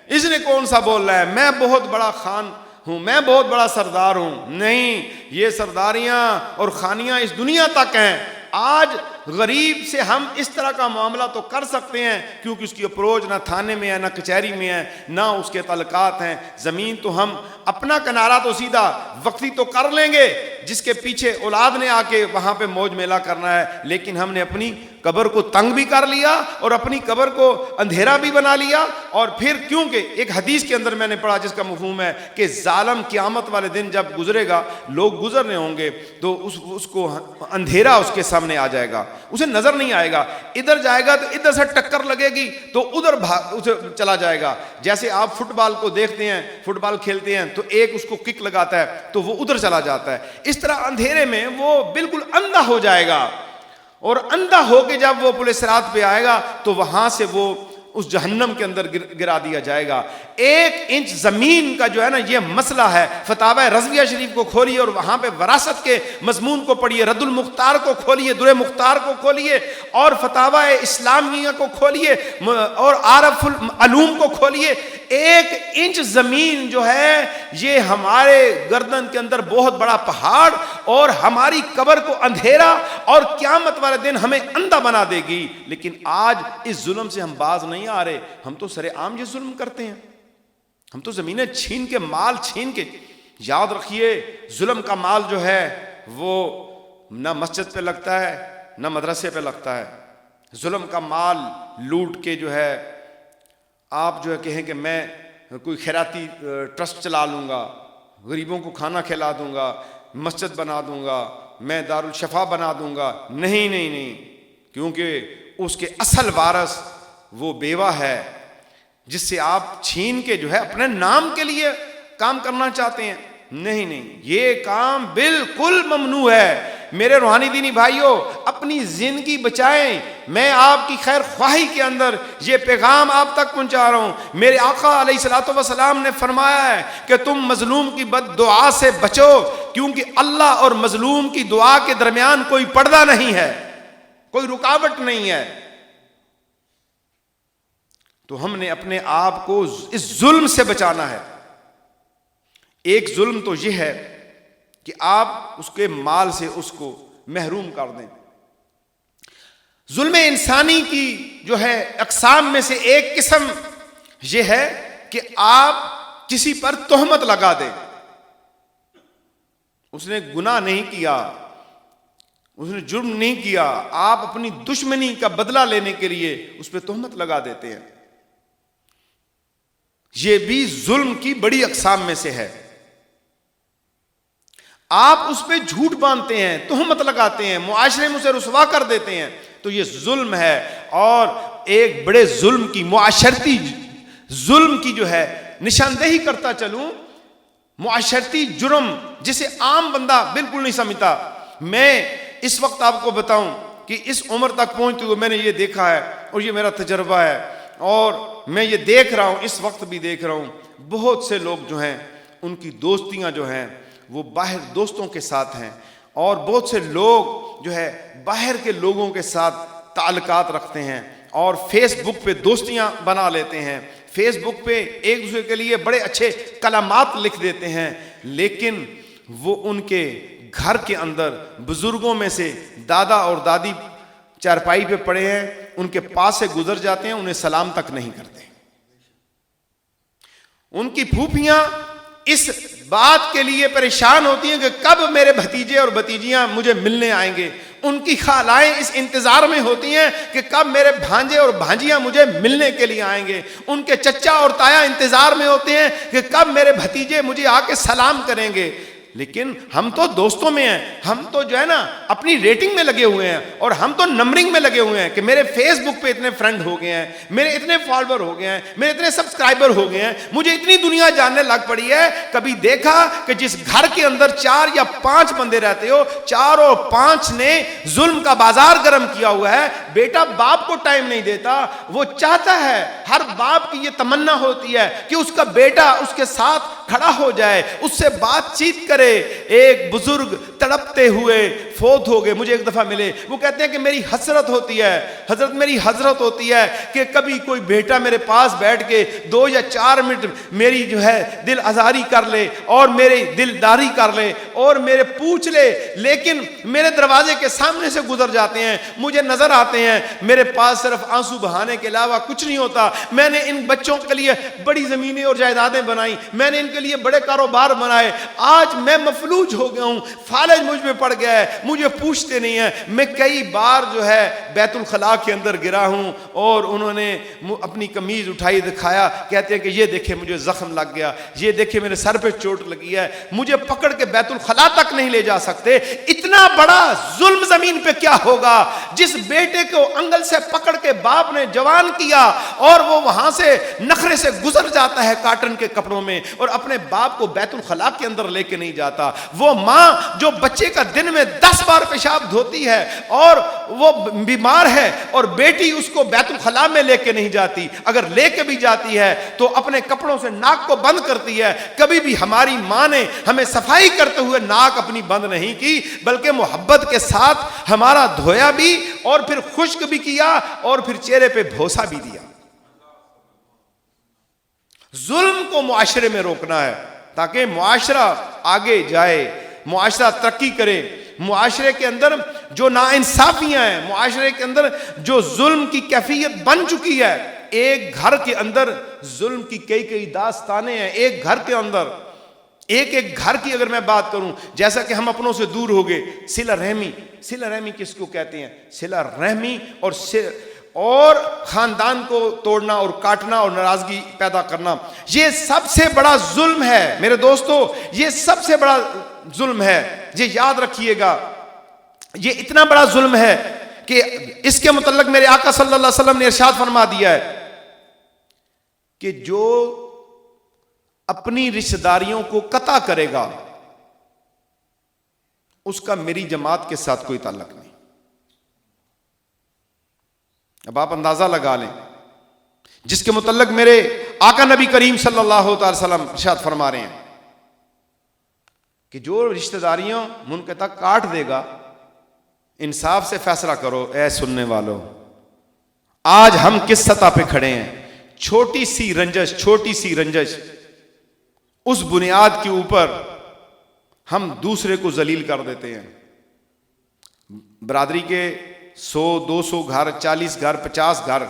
اس نے کون سا بول رہا ہے، میں بہت بڑا خان ہوں، میں بہت بڑا سردار ہوں۔ نہیں، یہ سرداریاں اور خانیاں اس دنیا تک ہیں۔ آج غریب سے ہم اس طرح کا معاملہ تو کر سکتے ہیں کیونکہ اس کی اپروچ نہ تھانے میں ہے، نہ کچہری میں ہے، نہ اس کے تعلقات ہیں۔ زمین تو ہم اپنا کنارہ تو سیدھا وقتی تو کر لیں گے، جس کے پیچھے اولاد نے آ کے وہاں پہ موج میلہ کرنا ہے، لیکن ہم نے اپنی قبر کو تنگ بھی کر لیا اور اپنی قبر کو اندھیرا بھی بنا لیا۔ اور پھر کیونکہ ایک حدیث کے اندر میں نے پڑھا جس کا مفہوم ہے کہ ظالم قیامت والے دن جب گزرے گا، لوگ گزرنے ہوں گے تو اس کو اندھیرا اس کے سامنے آ جائے گا، اسے نظر نہیں آئے گا، ادھر جائے گا تو ادھر سے ٹکر لگے گی تو ادھر اسے چلا جائے گا۔ جیسے آپ فٹ بال کو دیکھتے ہیں، فٹ بال کھیلتے ہیں تو ایک اس کو کک لگاتا ہے تو وہ ادھر چلا جاتا ہے، اس طرح اندھیرے میں وہ بالکل اندھا ہو جائے گا، اور اندھا ہو کے جب وہ پل صراط پہ آئے گا تو وہاں سے وہ اس جہنم کے اندر گرا دیا جائے گا۔ 1 انچ زمین کا جو ہے نا یہ مسئلہ ہے۔ فتاوی رضویہ شریف کو کھولیے اور وہاں پہ وراثت کے مضمون کو پڑھیے، رد المختار کو کھولیے، در مختار کو کھولیے، اور فتاوی اسلامیہ کو کھولیے، اور عارف العلوم کو کھولیے۔ 1 انچ زمین جو ہے یہ ہمارے گردن کے اندر بہت بڑا پہاڑ اور ہماری قبر کو اندھیرا اور قیامت والے دن ہمیں اندھا بنا دے گی۔ لیکن آج اس ظلم سے ہم باز نہیں آ رہے، ہم تو سر عام یہ ظلم کرتے ہیں، ہم تو زمینیں چھین کے، مال چھین کے۔ یاد رکھیے ظلم کا مال جو ہے وہ نہ مسجد پہ لگتا ہے نہ مدرسے پہ لگتا ہے۔ ظلم کا مال لوٹ کے جو ہے آپ جو ہے کہیں کہ میں کوئی خیراتی ٹرسٹ چلا لوں گا، غریبوں کو کھانا کھلا دوں گا، مسجد بنا دوں گا، میں دارالشفا بنا دوں گا۔ نہیں نہیں نہیں، کیونکہ اس کے اصل وارث وہ بیوہ ہے جس سے آپ چھین کے جو ہے اپنے نام کے لیے کام کرنا چاہتے ہیں۔ نہیں نہیں، یہ کام بالکل ممنوع ہے۔ میرے روحانی دینی بھائیوں، اپنی زندگی بچائیں. میں آپ کی خیر خواہی کے اندر یہ پیغام آپ تک پہنچا رہا ہوں. میرے آقا علیہ الصلوۃ والسلام نے فرمایا ہے کہ تم مظلوم کی بد دعا سے بچو، کیونکہ اللہ اور مظلوم کی دعا کے درمیان کوئی پردہ نہیں ہے، کوئی رکاوٹ نہیں ہے. تو ہم نے اپنے آپ کو اس ظلم سے بچانا ہے. ایک ظلم تو یہ ہے کہ آپ اس کے مال سے اس کو محروم کر دیں. ظلم انسانی کی جو ہے اقسام میں سے ایک قسم یہ ہے کہ آپ کسی پر تہمت لگا دیں. اس نے گناہ نہیں کیا، اس نے جرم نہیں کیا، آپ اپنی دشمنی کا بدلہ لینے کے لیے اس پہ تہمت لگا دیتے ہیں. یہ بھی ظلم کی بڑی اقسام میں سے ہے. آپ اس پہ جھوٹ باندھتے ہیں، تہمت لگاتے ہیں، معاشرے میں اسے رسوا کر دیتے ہیں، تو یہ ظلم ہے. اور ایک بڑے ظلم کی، معاشرتی ظلم کی جو ہے نشاندہی کرتا چلوں، معاشرتی جرم جسے عام بندہ بالکل نہیں سمجھتا. میں اس وقت آپ کو بتاؤں کہ اس عمر تک پہنچتے ہوئے میں نے یہ دیکھا ہے، اور یہ میرا تجربہ ہے، اور میں یہ دیکھ رہا ہوں، اس وقت بھی دیکھ رہا ہوں. بہت سے لوگ جو ہیں ان کی دوستیاں جو ہیں وہ باہر دوستوں کے ساتھ ہیں، اور بہت سے لوگ جو ہے باہر کے لوگوں کے ساتھ تعلقات رکھتے ہیں، اور فیس بک پہ دوستیاں بنا لیتے ہیں، فیس بک پہ ایک دوسرے کے لیے بڑے اچھے کلمات لکھ دیتے ہیں. لیکن وہ ان کے گھر کے اندر بزرگوں میں سے دادا اور دادی چارپائی پہ پڑے ہیں، ان کے پاس سے گزر جاتے ہیں، انہیں سلام تک نہیں کرتے. ان کی پھوپھیاں اس بات کے لیے پریشان ہوتی ہیں کہ کب میرے بھتیجے اور بھتیجیاں مجھے ملنے آئیں گے. ان کی خالائیں اس انتظار میں ہوتی ہیں کہ کب میرے بھانجے اور بھانجیاں مجھے ملنے کے لیے آئیں گے. ان کے چچا اور تایا انتظار میں ہوتے ہیں کہ کب میرے بھتیجے مجھے آ کے سلام کریں گے. لیکن ہم تو دوستوں میں ہیں، ہم تو جو ہے نا اپنی ریٹنگ میں لگے ہوئے ہیں، اور ہم تو نمبرنگ میں لگے ہوئے ہیں کہ میرے فیس بک پہ اتنے فرینڈ ہو گئے ہیں، میرے اتنے فالوور ہو گئے ہیں، میرے اتنے سبسکرائبر ہو گئے ہیں، مجھے اتنی دنیا جاننے لگ پڑی ہے. کبھی دیکھا کہ جس گھر کے اندر 4 یا 5 بندے رہتے ہو، 4 اور 5 نے ظلم کا بازار گرم کیا ہوا ہے. بیٹا باپ کو ٹائم نہیں دیتا. وہ چاہتا ہے، ہر باپ کی یہ تمنا ہوتی ہے کہ اس کا بیٹا اس کے ساتھ کھڑا ہو جائے، اس سے بات چیت کرے. ایک بزرگ تڑپتے ہوئے فوت ہو گئے، مجھے ایک دفعہ ملے. وہ کہتے ہیں کہ میری حسرت ہوتی ہے حضرت، میری حسرت ہوتی ہے کہ کبھی کوئی بیٹا میرے پاس بیٹھ کے 2 یا 4 منٹ میری جو ہے دل آزاری کر لے، اور میری دلداری کر لے، اور میرے پوچھ لے، لیکن میرے دروازے کے سامنے سے گزر جاتے ہیں، مجھے نظر آتے ہیں، میرے پاس صرف آنسو بہانے کے علاوہ کچھ نہیں ہوتا. میں نے ان بچوں کے لیے بڑی زمینیں اور جائیدادیں بنائی، میں نے ان کے لیے بڑے کاروبار بنائے. آج میں مفلوج ہو گیا ہوں، فالج مجھ میں پڑ گیا ہے، مجھے پوچھتے نہیں ہیں. میں کئی بار جو ہے بیت الخلاء کے اندر گرا ہوں، اور انہوں نے اپنی قمیض اٹھائی دکھایا، کہتے ہیں کہ یہ دیکھیں مجھے زخم لگ گیا، یہ دیکھیں میرے سر پہ چوٹ لگی ہے. مجھے پکڑ کے بیت الخلاء تک نہیں لے جا سکتے. اتنا بڑا ظلم زمین پہ کیا ہوگا جس بیٹے کو انگل سے پکڑ کے باپ نے جوان کیا، اور وہ وہاں سے نخرے سے گزر جاتا ہے کاٹن کے کپڑوں میں، اور اپنے باپ کو بیت الخلاء کے اندر لے کے نہیں جاتا. وہ ماں جو بچے کا دن میں 10 بار پیشاب دھوتی ہے اور وہ بیمار ہے، اور بیٹی اس کو بیت الخلاء میں لے کے نہیں جاتی، اگر لے کے بھی جاتی ہے تو اپنے کپڑوں سے ناک کو بند کرتی ہے. کبھی بھی ہماری ماں نے ہمیں صفائی کرتے ہوئے ناک اپنی بند نہیں کی، بلکہ محبت کے ساتھ ہمارا دھویا بھی، اور پھر خشک بھی کیا، اور پھر چہرے پہ بھوسا بھی دیا. ظلم کو معاشرے میں روکنا ہے تاکہ معاشرہ آگے جائے، معاشرہ ترقی کرے. معاشرے کے اندر جو ناانصافیاں ہیں، معاشرے کے اندر جو ظلم کی کیفیت بن چکی ہے، ایک گھر کے اندر ظلم کی کئی داستانیں ہیں. ایک گھر کے اندر، ایک گھر کی اگر میں بات کروں، جیسا کہ ہم اپنوں سے دور ہو گئے، صلہ رحمی کس کو کہتے ہیں؟ صلہ رحمی اور خاندان کو توڑنا اور کاٹنا اور ناراضگی پیدا کرنا، یہ سب سے بڑا ظلم ہے میرے دوستو. یہ سب سے بڑا ظلم ہے، یہ یاد رکھیے گا. یہ اتنا بڑا ظلم ہے کہ اس کے متعلق میرے آقا صلی اللہ علیہ وسلم نے ارشاد فرما دیا ہے کہ جو اپنی رشتہ داریوں کو قطع کرے گا، اس کا میری جماعت کے ساتھ کوئی تعلق نہیں. اب آپ اندازہ لگا لیں جس کے متعلق میرے آقا نبی کریم صلی اللہ تعالی وسلم ارشاد فرما رہے ہیں کہ جو رشتہ داریوں منقطع کاٹ دے گا انصاف سے فیصلہ کرو. اے سننے والو، آج ہم کس سطح پہ کھڑے ہیں؟ چھوٹی سی رنجش اس بنیاد کے اوپر ہم دوسرے کو ذلیل کر دیتے ہیں. برادری کے 100 200 گھر، 40 گھر، 50 گھر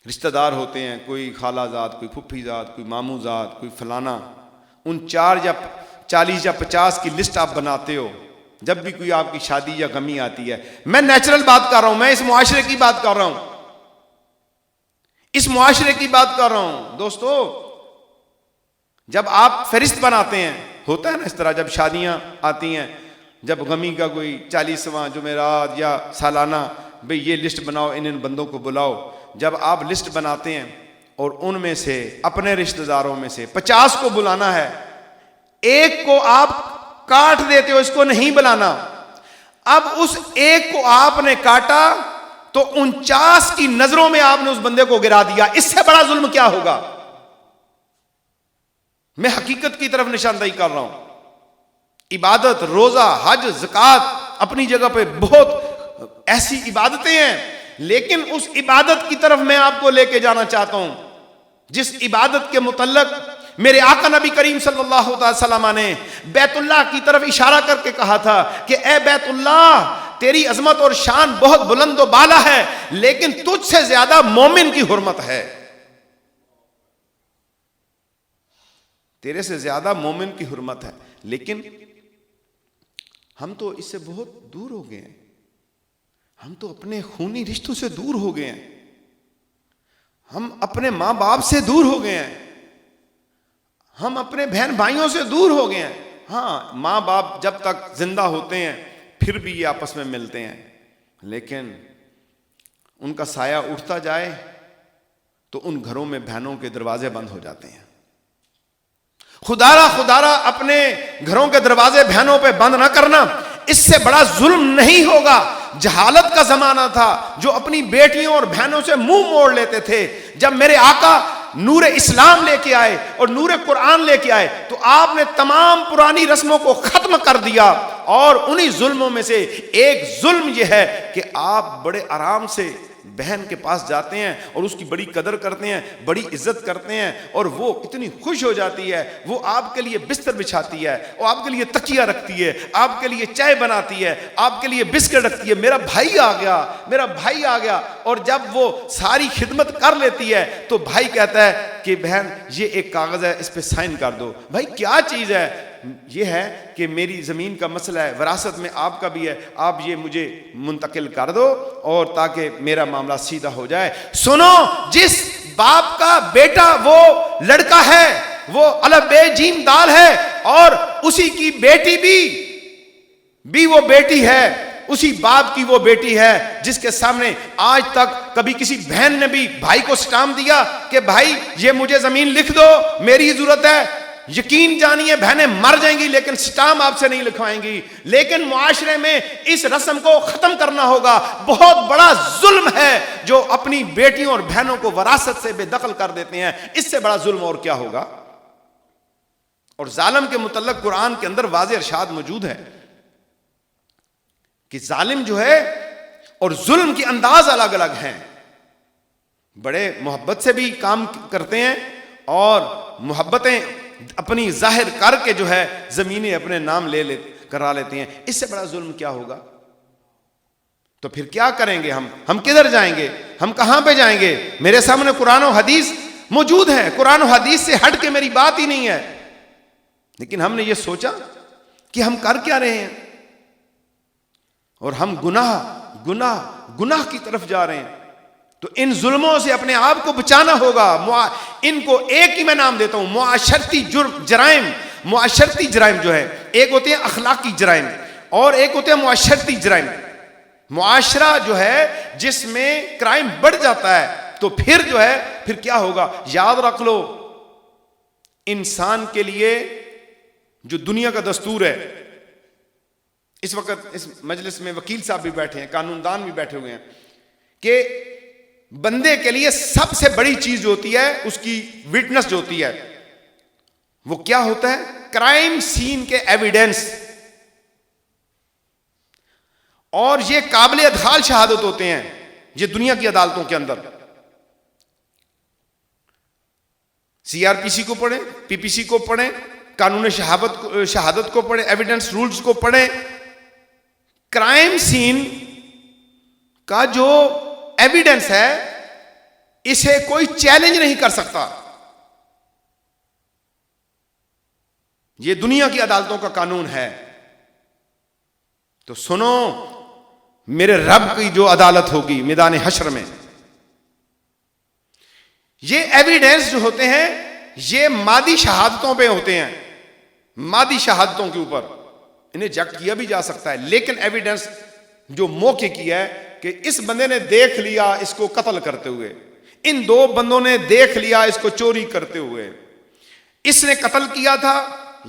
رشتہ دار ہوتے ہیں، کوئی خالہ زاد، کوئی پھپھی زاد، کوئی ماموں زاد، کوئی فلانا. ان 4 یا 40 یا 50 کی لسٹ آپ بناتے ہو جب بھی کوئی آپ کی شادی یا غمی آتی ہے. میں نیچرل بات کر رہا ہوں، میں اس معاشرے کی بات کر رہا ہوں، اس معاشرے کی بات کر رہا ہوں. دوستو، جب آپ فہرست بناتے ہیں، ہوتا ہے نا اس طرح، جب شادیاں آتی ہیں، جب غمی کا کوئی 40واں جمعرات یا سالانہ، بھئی یہ لسٹ بناؤ، ان بندوں کو بلاؤ. جب آپ لسٹ بناتے ہیں اور ان میں سے اپنے رشتہ داروں میں سے 50 کو بلانا ہے، ایک کو آپ کاٹ دیتے ہو، اس کو نہیں بلانا. اب اس ایک کو آپ نے کاٹا تو 49 کی نظروں میں آپ نے اس بندے کو گرا دیا. اس سے بڑا ظلم کیا ہوگا؟ میں حقیقت کی طرف نشاندہی کر رہا ہوں. عبادت، روزہ، حج، زکوٰۃ اپنی جگہ پہ بہت ایسی عبادتیں ہیں، لیکن اس عبادت کی طرف میں آپ کو لے کے جانا چاہتا ہوں جس عبادت کے متعلق میرے آقا نبی کریم صلی اللہ علیہ وسلم نے بیت اللہ کی طرف اشارہ کر کے کہا تھا کہ اے بیت اللہ، تیری عظمت اور شان بہت بلند و بالا ہے، لیکن تجھ سے زیادہ مومن کی حرمت ہے. تیرے سے زیادہ مومن کی حرمت ہے. لیکن ہم تو اس سے بہت دور ہو گئے ہیں. ہم تو اپنے خونی رشتوں سے دور ہو گئے ہیں. ہم اپنے ماں باپ سے دور ہو گئے ہیں. ہم اپنے بہن بھائیوں سے دور ہو گئے ہیں. ہاں، ماں باپ جب تک زندہ ہوتے ہیں پھر بھی یہ آپس میں ملتے ہیں، لیکن ان کا سایہ اٹھتا جائے تو ان گھروں میں بہنوں کے دروازے بند ہو جاتے ہیں. خدارا اپنے گھروں کے دروازے بہنوں پہ بند نہ کرنا، اس سے بڑا ظلم نہیں ہوگا. جہالت کا زمانہ تھا، جو اپنی بیٹیوں اور بہنوں سے منہ موڑ لیتے تھے. جب میرے آقا نور اسلام لے کے آئے اور نور قرآن لے کے آئے تو آپ نے تمام پرانی رسموں کو ختم کر دیا. اور انہی ظلموں میں سے ایک ظلم یہ ہے کہ آپ بڑے آرام سے بہن کے پاس جاتے ہیں اور اس کی بڑی قدر کرتے ہیں، بڑی عزت کرتے ہیں، اور وہ اتنی خوش ہو جاتی ہے، وہ آپ کے لیے بستر بچھاتی ہے، وہ آپ کے لیے تکیہ رکھتی ہے، آپ کے لیے چائے بناتی ہے، آپ کے لیے بسکٹ رکھتی ہے. میرا بھائی آ گیا، میرا بھائی آ گیا. اور جب وہ ساری خدمت کر لیتی ہے تو بھائی کہتا ہے کہ بہن یہ ایک کاغذ ہے، اس پہ سائن کر دو. بھائی کیا چیز ہے؟ یہ ہے کہ میری زمین کا مسئلہ ہے، وراثت میں آپ کا بھی ہے، آپ یہ مجھے منتقل کر دو اور تاکہ میرا معاملہ سیدھا ہو جائے. سنو، جس باپ کا بیٹا وہ لڑکا ہے، وہ الف بے جیم دال ہے، اور اسی کی بیٹی بھی وہ بیٹی ہے، اسی باپ کی وہ بیٹی ہے جس کے سامنے آج تک کبھی کسی بہن نے بھی بھائی کو سٹامپ دیا کہ بھائی یہ مجھے زمین لکھ دو، میری ضرورت ہے. یقین جانیے بہنیں مر جائیں گی لیکن سٹامپ آپ سے نہیں لکھوائیں گی. لیکن معاشرے میں اس رسم کو ختم کرنا ہوگا. بہت بڑا ظلم ہے جو اپنی بیٹیوں اور بہنوں کو وراثت سے بے دخل کر دیتے ہیں. اس سے بڑا ظلم اور کیا ہوگا؟ اور ظالم کے متعلق قرآن کے اندر واضح ارشاد موجود ہے کہ ظالم جو ہے اور ظلم کے انداز الگ الگ ہیں. بڑے محبت سے بھی کام کرتے ہیں اور محبتیں اپنی ظاہر کر کے جو ہے زمینیں اپنے نام کرا لیتے ہیں. اس سے بڑا ظلم کیا ہوگا؟ تو پھر کیا کریں گے؟ ہم کدھر جائیں گے؟ ہم کہاں پہ جائیں گے؟ میرے سامنے قرآن و حدیث موجود ہے، قرآن و حدیث سے ہٹ کے میری بات ہی نہیں ہے. لیکن ہم نے یہ سوچا کہ ہم کر کیا رہے ہیں، اور ہم گناہ کی طرف جا رہے ہیں. تو ان ظلموں سے اپنے آپ کو بچانا ہوگا. ان کو ایک ہی میں نام دیتا ہوں، معاشرتی جرائم. معاشرتی جرائم جو ہے، ایک ہوتے ہیں اخلاقی جرائم اور ایک ہوتے ہیں معاشرتی جرائم. معاشرہ جو ہے جس میں کرائم بڑھ جاتا ہے تو پھر جو ہے پھر کیا ہوگا؟ یاد رکھ لو، انسان کے لیے جو دنیا کا دستور ہے اس وقت اس مجلس میں وکیل صاحب بھی بیٹھے ہیں, قانون دان بھی بیٹھے ہوئے ہیں, کہ بندے کے لیے سب سے بڑی چیز جو ہوتی ہے اس کی وٹنس جو ہوتی ہے وہ کیا ہوتا ہے؟ کرائم سین کے ایویڈنس. اور یہ قابل ادخال شہادت ہوتے ہیں یہ دنیا کی عدالتوں کے اندر. CRPC کو پڑھیں, PPC کو پڑھیں, قانون شہادت کو پڑھیں, ایویڈنس رولز کو پڑھیں. کرائم سین کا جو ایویڈنس ہے اسے کوئی چیلنج نہیں کر سکتا. یہ دنیا کی عدالتوں کا قانون ہے. تو سنو, میرے رب کی جو عدالت ہوگی میدان حشر میں, یہ ایویڈنس جو ہوتے ہیں یہ مادی شہادتوں پہ ہوتے ہیں, مادی شہادتوں کے اوپر انہیں ریجیکٹ کیا بھی جا سکتا ہے, لیکن ایویڈنس جو موقع کی ہے کہ اس بندے نے دیکھ لیا اس کو قتل کرتے ہوئے, ان دو بندوں نے دیکھ لیا اس کو چوری کرتے ہوئے, اس نے قتل کیا تھا,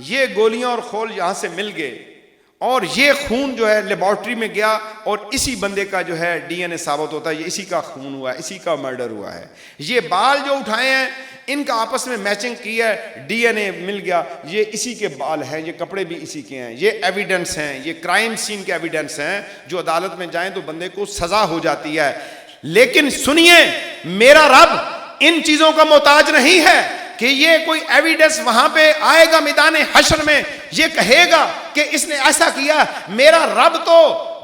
یہ گولیاں اور خول یہاں سے مل گئے, اور یہ خون جو ہے لیبارٹری میں گیا اور اسی بندے کا جو ہے DNA ثابت ہوتا ہے یہ اسی کا خون ہوا ہے, اسی کا مرڈر ہوا ہے. یہ بال جو اٹھائے ہیں ان کا آپس میں میچنگ کی ہے, DNA مل گیا, یہ اسی کے بال ہیں, یہ کپڑے بھی اسی کے ہیں. یہ ایویڈنس ہیں, یہ کرائم سین کے ایویڈنس ہیں جو عدالت میں جائیں تو بندے کو سزا ہو جاتی ہے. لیکن سنیے, میرا رب ان چیزوں کا محتاج نہیں ہے کہ یہ کوئی ایویڈنس وہاں پہ آئے گا میدان حشر میں یہ کہے گا کہ اس نے ایسا کیا. میرا رب تو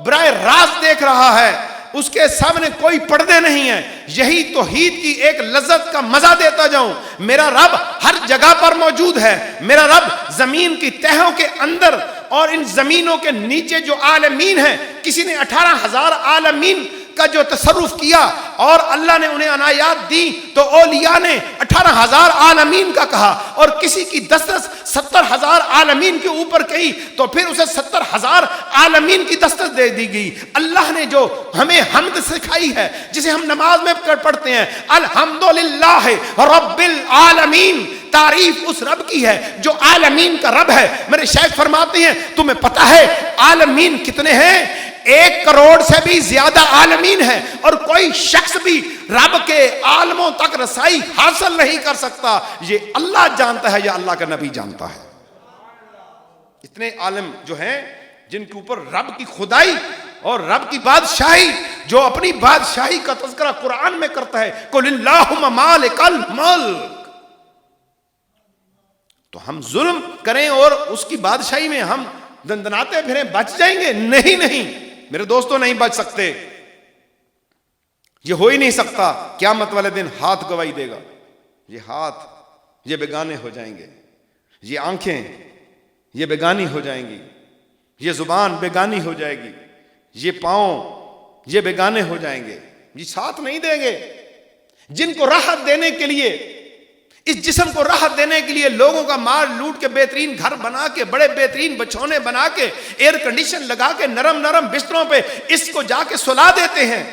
براہ راست دیکھ رہا ہے, اس کے سامنے کوئی پردے نہیں ہیں. یہی توحید کی ایک لذت کا مزہ دیتا جاؤں. میرا رب ہر جگہ پر موجود ہے. میرا رب زمین کی تہوں کے اندر اور ان زمینوں کے نیچے جو عالمین ہیں, کسی نے 18,000 عالمین کا جو تصرف کیا اور اللہ نے انہیں عنایات دی تو اولیاء نے 18,000 عالمین کا کہا, اور کسی کی دسترس 70,000 عالمین کے اوپر کہی تو پھر اسے 70,000 عالمین کی دسترس دے دی گئی. اللہ نے جو ہمیں حمد سکھائی ہے جسے ہم نماز میں پڑھتے ہیں, الحمدللہ رب العالمین, تعریف اس رب کی ہے جو عالمین کا رب ہے. میرے شیخ فرماتے ہیں تمہیں پتہ ہے عالمین کتنے ہیں؟ 1 کروڑ سے بھی زیادہ عالمین ہیں, اور کوئی شخص بھی رب کے عالموں تک رسائی حاصل نہیں کر سکتا. یہ اللہ جانتا ہے یا اللہ کا نبی جانتا ہے. اتنے عالم جو ہیں جن کے اوپر رب کی خدائی اور رب کی بادشاہی, جو اپنی بادشاہی کا تذکرہ قرآن میں کرتا ہے, قل اللہم مالک الملک. تو ہم ظلم کریں اور اس کی بادشاہی میں ہم دندناتے پھریں بچ جائیں گے؟ نہیں نہیں میرے دوستوں, نہیں بچ سکتے. یہ ہو ہی نہیں سکتا. قیامت والے دن ہاتھ گواہی دے گا. یہ ہاتھ یہ بیگانے ہو جائیں گے, یہ آنکھیں یہ بیگانی ہو جائیں گی, یہ زبان بیگانی ہو جائے گی, یہ پاؤں یہ بیگانے ہو جائیں گے, یہ ساتھ نہیں دیں گے. جن کو راحت دینے کے لیے, اس جسم کو راحت دینے کے لیے لوگوں کا مار لوٹ کے بہترین گھر بنا کے, بڑے بہترین بچھونے بنا کے, ایئر کنڈیشن لگا کے, نرم نرم بستروں پہ اس کو جا کے سلا دیتے ہیں,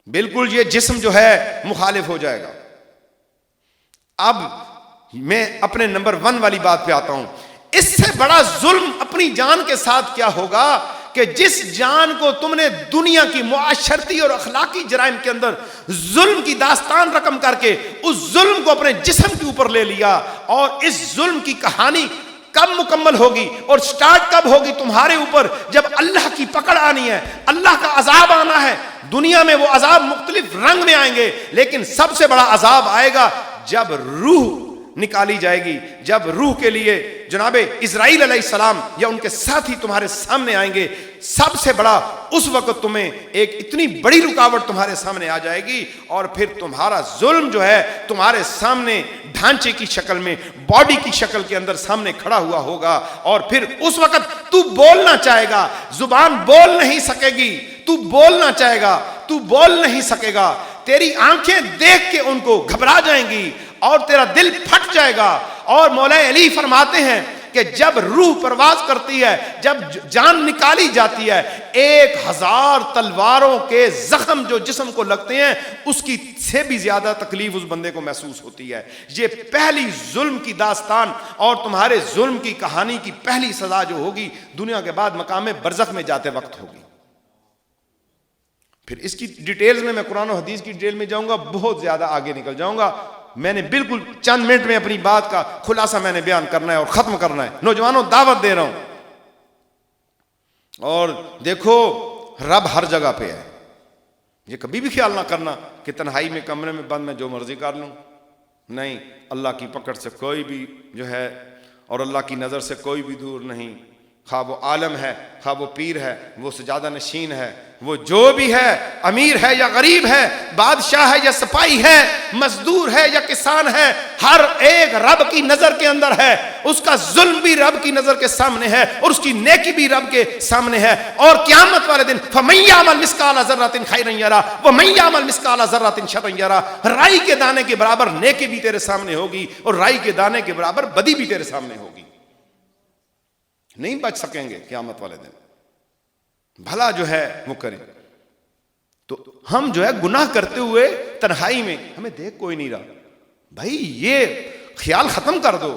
بالکل یہ جسم جو ہے مخالف ہو جائے گا. اب میں اپنے نمبر 1 والی بات پہ آتا ہوں. اس سے بڑا ظلم اپنی جان کے ساتھ کیا ہوگا کہ جس جان کو تم نے دنیا کی معاشرتی اور اخلاقی جرائم کے اندر ظلم کی داستان رقم کر کے اس ظلم کو اپنے جسم کے اوپر لے لیا, اور اس ظلم کی کہانی کب مکمل ہوگی اور سٹارٹ کب ہوگی تمہارے اوپر؟ جب اللہ کی پکڑ آنی ہے, اللہ کا عذاب آنا ہے. دنیا میں وہ عذاب مختلف رنگ میں آئیں گے, لیکن سب سے بڑا عذاب آئے گا جب روح نکالی جائے گی, جب روح کے لیے جناب اسرائیل علیہ السلام یا ان کے ساتھی تمہارے سامنے آئیں گے. سب سے بڑا اس وقت تمہیں ایک اتنی بڑی رکاوٹ تمہارے سامنے آ جائے گی, اور پھر تمہارا ظلم جو ہے تمہارے سامنے ڈھانچے کی شکل میں, باڈی کی شکل کے اندر سامنے کھڑا ہوا ہوگا. اور پھر اس وقت تو بولنا چاہے گا, زبان بول نہیں سکے گی. تو بولنا چاہے گا, تو بول نہیں سکے گا. تیری آنکھیں دیکھ کے ان کو گھبرا جائیں گی اور تیرا دل پھٹ جائے گا. اور مولا علی فرماتے ہیں کہ جب روح پرواز کرتی ہے، جب جان نکالی جاتی ہے، 1000 تلواروں کے زخم جو جسم کو لگتے ہیں اس کی سے بھی زیادہ تکلیف اس بندے کو محسوس ہوتی ہے۔ یہ پہلی ظلم کی داستان اور تمہارے ظلم کی کہانی کی پہلی سزا جو ہوگی دنیا کے بعد مقام برزخ میں جاتے وقت ہوگی۔ پھر اس کی ڈیٹیلز میں قرآن و حدیث کی ڈیٹیل میں جاؤں گا، بہت زیادہ آگے نکل جاؤں گا۔ میں نے بالکل چند منٹ میں اپنی بات کا خلاصہ میں نے بیان کرنا ہے اور ختم کرنا ہے۔ نوجوانوں دعوت دے رہا ہوں، اور دیکھو رب ہر جگہ پہ ہے۔ یہ کبھی بھی خیال نہ کرنا کہ تنہائی میں کمرے میں بند میں جو مرضی کر لوں، نہیں، اللہ کی پکڑ سے کوئی بھی جو ہے اور اللہ کی نظر سے کوئی بھی دور نہیں۔ خواہ وہ عالم ہے، خواہ وہ پیر ہے، وہ سجادہ نشین ہے، وہ جو بھی ہے، امیر ہے یا غریب ہے، بادشاہ ہے یا سپاہی ہے، مزدور ہے یا کسان ہے، ہر ایک رب کی نظر کے اندر ہے۔ اس کا ظلم بھی رب کی نظر کے سامنے ہے اور اس کی نیکی بھی رب کے سامنے ہے۔ اور قیامت والے دن فَمَن يَعْمَلْ مِثْقَالَ ذَرَّةٍ خَيْرًا يَرَهُ وَمَن يَعْمَلْ مِثْقَالَ ذَرَّةٍ شَرًّا يَرَهُ۔ رائی کے دانے کے برابر نیکی بھی تیرے سامنے ہوگی اور رائی کے دانے کے برابر بدی بھی تیرے سامنے ہوگی۔ نہیں بچ سکیں گے قیامت والے دن۔ بھلا جو ہے وہ کریں۔ تو ہم جو ہے گناہ کرتے ہوئے تنہائی میں ہمیں دیکھ کوئی نہیں رہا، بھائی یہ خیال ختم کر دو،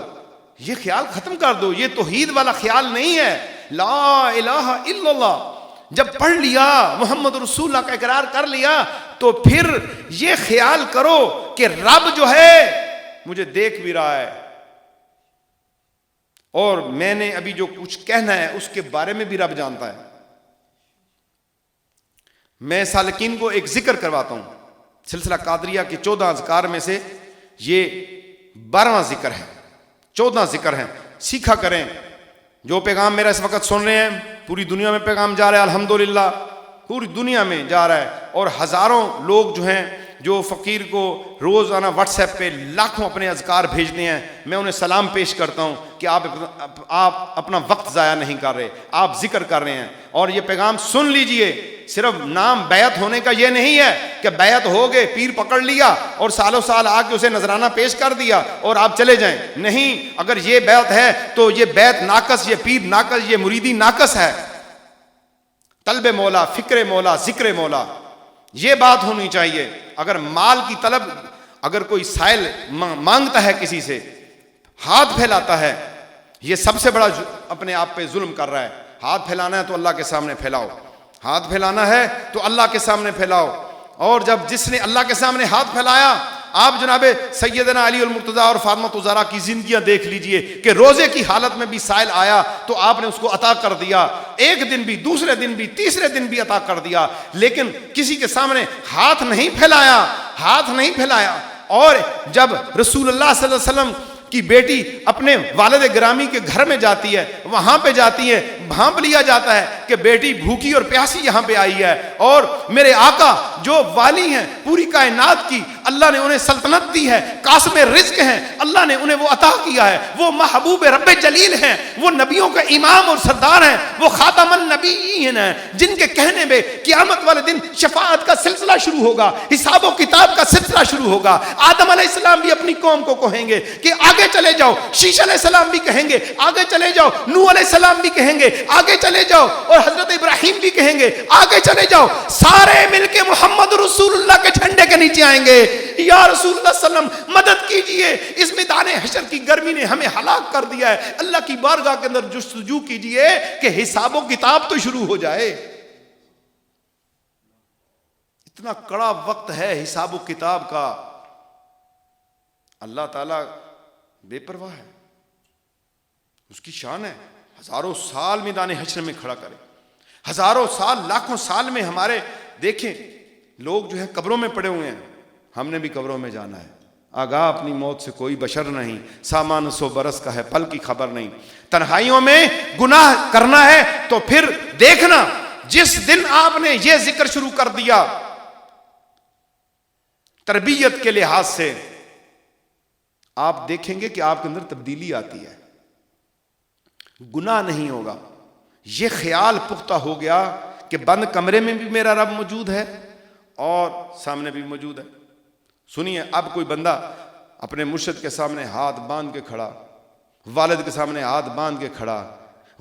یہ خیال ختم کر دو، یہ توحید والا خیال نہیں ہے۔ لا الہ الا اللہ جب پڑھ لیا، محمد رسول اللہ کا اقرار کر لیا، تو پھر یہ خیال کرو کہ رب جو ہے مجھے دیکھ بھی رہا ہے، اور میں نے ابھی جو کچھ کہنا ہے اس کے بارے میں بھی رب جانتا ہے۔ میں سالکین کو ایک ذکر کرواتا ہوں، سلسلہ قادریہ کے 14 اذکار میں سے یہ 12واں ذکر ہے، 14 ذکر ہیں، سیکھا کریں۔ جو پیغام میرا اس وقت سن رہے ہیں، پوری دنیا میں پیغام جا رہا ہے، الحمدللہ پوری دنیا میں جا رہا ہے، اور ہزاروں لوگ جو ہیں جو فقیر کو روزانہ واٹس ایپ پہ لاکھوں اپنے اذکار بھیجتے ہیں، میں انہیں سلام پیش کرتا ہوں کہ آپ اپنا وقت ضائع نہیں کر رہے، آپ ذکر کر رہے ہیں۔ اور یہ پیغام سن لیجئے، صرف نام بیعت ہونے کا یہ نہیں ہے کہ بیعت ہو گئے، پیر پکڑ لیا اور سالوں سال آ کے اسے نذرانہ پیش کر دیا اور آپ چلے جائیں، نہیں۔ اگر یہ بیعت ہے تو یہ بیعت ناقص، یہ پیر ناقص، یہ مریدی ناقص ہے۔ طلب مولا، فکر مولا، ذکر مولا، یہ بات ہونی چاہیے۔ اگر مال کی طلب، اگر کوئی سائل مانگتا ہے کسی سے، ہاتھ پھیلاتا ہے، یہ سب سے بڑا اپنے آپ پہ ظلم کر رہا ہے۔ ہاتھ پھیلانا ہے تو اللہ کے سامنے پھیلاؤ، ہاتھ پھیلانا ہے تو اللہ کے سامنے پھیلاؤ۔ اور جب جس نے اللہ کے سامنے ہاتھ پھیلایا، آپ جناب سیدنا علی المرتضیٰ اور فاطمہ الزہرا کی زندگیاں دیکھ لیجئے کہ روزے کی حالت میں بھی سائل آیا تو آپ نے اس کو عطا کر دیا، ایک دن بھی، دوسرے دن بھی، تیسرے دن بھی عطا کر دیا، لیکن کسی کے سامنے ہاتھ نہیں پھیلایا، ہاتھ نہیں پھیلایا۔ اور جب رسول اللہ صلی اللہ علیہ وسلم کی بیٹی اپنے والد گرامی کے گھر میں جاتی ہے، وہاں پہ جاتی ہے، بھانپ لیا جاتا ہے کہ بیٹی بھوکی اور پیاسی یہاں پہ آئی ہے، اور میرے آقا جو والی ہیں پوری کائنات کی، اللہ نے انہیں سلطنت دی ہے، قاسم رزق ہیں، اللہ نے انہیں وہ عطا کیا ہے، وہ محبوب رب جلیل ہیں، وہ نبیوں کا امام اور سردار ہیں، وہ خاتم النبیین ہیں، جن کے کہنے میں قیامت والے دن شفاعت کا سلسلہ شروع ہوگا، حساب و کتاب کا سلسلہ شروع ہوگا۔ آدم علیہ السلام بھی اپنی قوم کو کہیں گے کہ آگے چلے جاؤ، شیش علیہ السلام بھی کہیں گے آگے چلے جاؤ، نوح علیہ السلام بھی کہیں گے آگے چلے جاؤ، اور حضرت ابراہیم بھی کہیں گے آگے چلے جاؤ۔ سارے مل کے محمد رسول اللہ کے جھنڈے کے نیچے آئیں گے، یا رسول اللہ صلی اللہ علیہ وسلم مدد کیجئے، اس میدان حشر کی گرمی نے ہمیں ہلاک کر دیا ہے، اللہ کی بارگاہ کے اندر جستجو کیجئے کہ حساب و کتاب تو شروع ہو جائے۔ اتنا کڑا وقت ہے حساب و کتاب کا، اللہ تعالیٰ بے پرواہ ہے، اس کی شان ہے، ہزاروں سال میدان حشر میں کھڑا کرے، ہزاروں سال، لاکھوں سال میں ہمارے دیکھیں لوگ جو ہے قبروں میں پڑے ہوئے ہیں، ہم نے بھی قبروں میں جانا ہے۔ آگاہ اپنی موت سے کوئی بشر نہیں، سامان 100 برس کا ہے، پل کی خبر نہیں۔ تنہائیوں میں گناہ کرنا ہے تو پھر دیکھنا، جس دن آپ نے یہ ذکر شروع کر دیا تربیت کے لحاظ سے، آپ دیکھیں گے کہ آپ کے اندر تبدیلی آتی ہے، گناہ نہیں ہوگا۔ یہ خیال پختہ ہو گیا کہ بند کمرے میں بھی میرا رب موجود ہے اور سامنے بھی موجود ہے۔ سنیے، اب کوئی بندہ اپنے مرشد کے سامنے ہاتھ باندھ کے کھڑا والد کے سامنے ہاتھ باندھ کے کھڑا،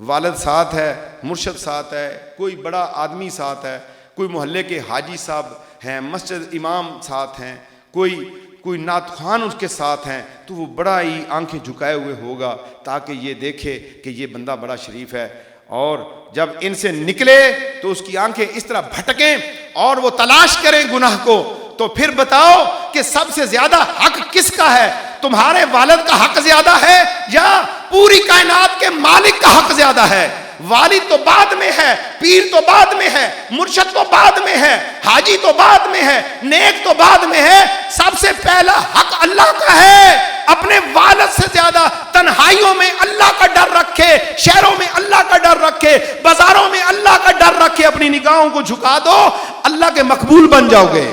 والد ساتھ ہے، مرشد ساتھ ہے، کوئی بڑا آدمی ساتھ ہے، کوئی محلے کے حاجی صاحب ہیں، مسجد امام ساتھ ہیں، کوئی نعت خوان اس کے ساتھ ہیں، تو وہ بڑا ہی آنکھیں جھکائے ہوئے ہوگا تاکہ یہ دیکھے کہ یہ بندہ بڑا شریف ہے. اور جب ان سے نکلے تو اس کی آنکھیں اس طرح بھٹکیں اور وہ تلاش کریں گناہ کو. تو پھر بتاؤ کہ سب سے زیادہ حق کس کا ہے؟ تمہارے والد کا حق زیادہ ہے یا پوری کائنات کے مالک کا حق زیادہ ہے؟ والد تو بعد میں ہے، پیر تو بعد میں ہے، مرشد تو بعد میں ہے، حاجی تو بعد میں ہے، نیک تو بعد میں ہے. سب سے پہلا حق اللہ کا ہے. اپنے والد سے زیادہ تنہائیوں میں اللہ کا ڈر رکھے، شہروں میں اللہ کا ڈر رکھے، بازاروں میں اللہ کا ڈر رکھے. اپنی نگاہوں کو جھکا دو، اللہ کے مقبول بن جاؤ گے.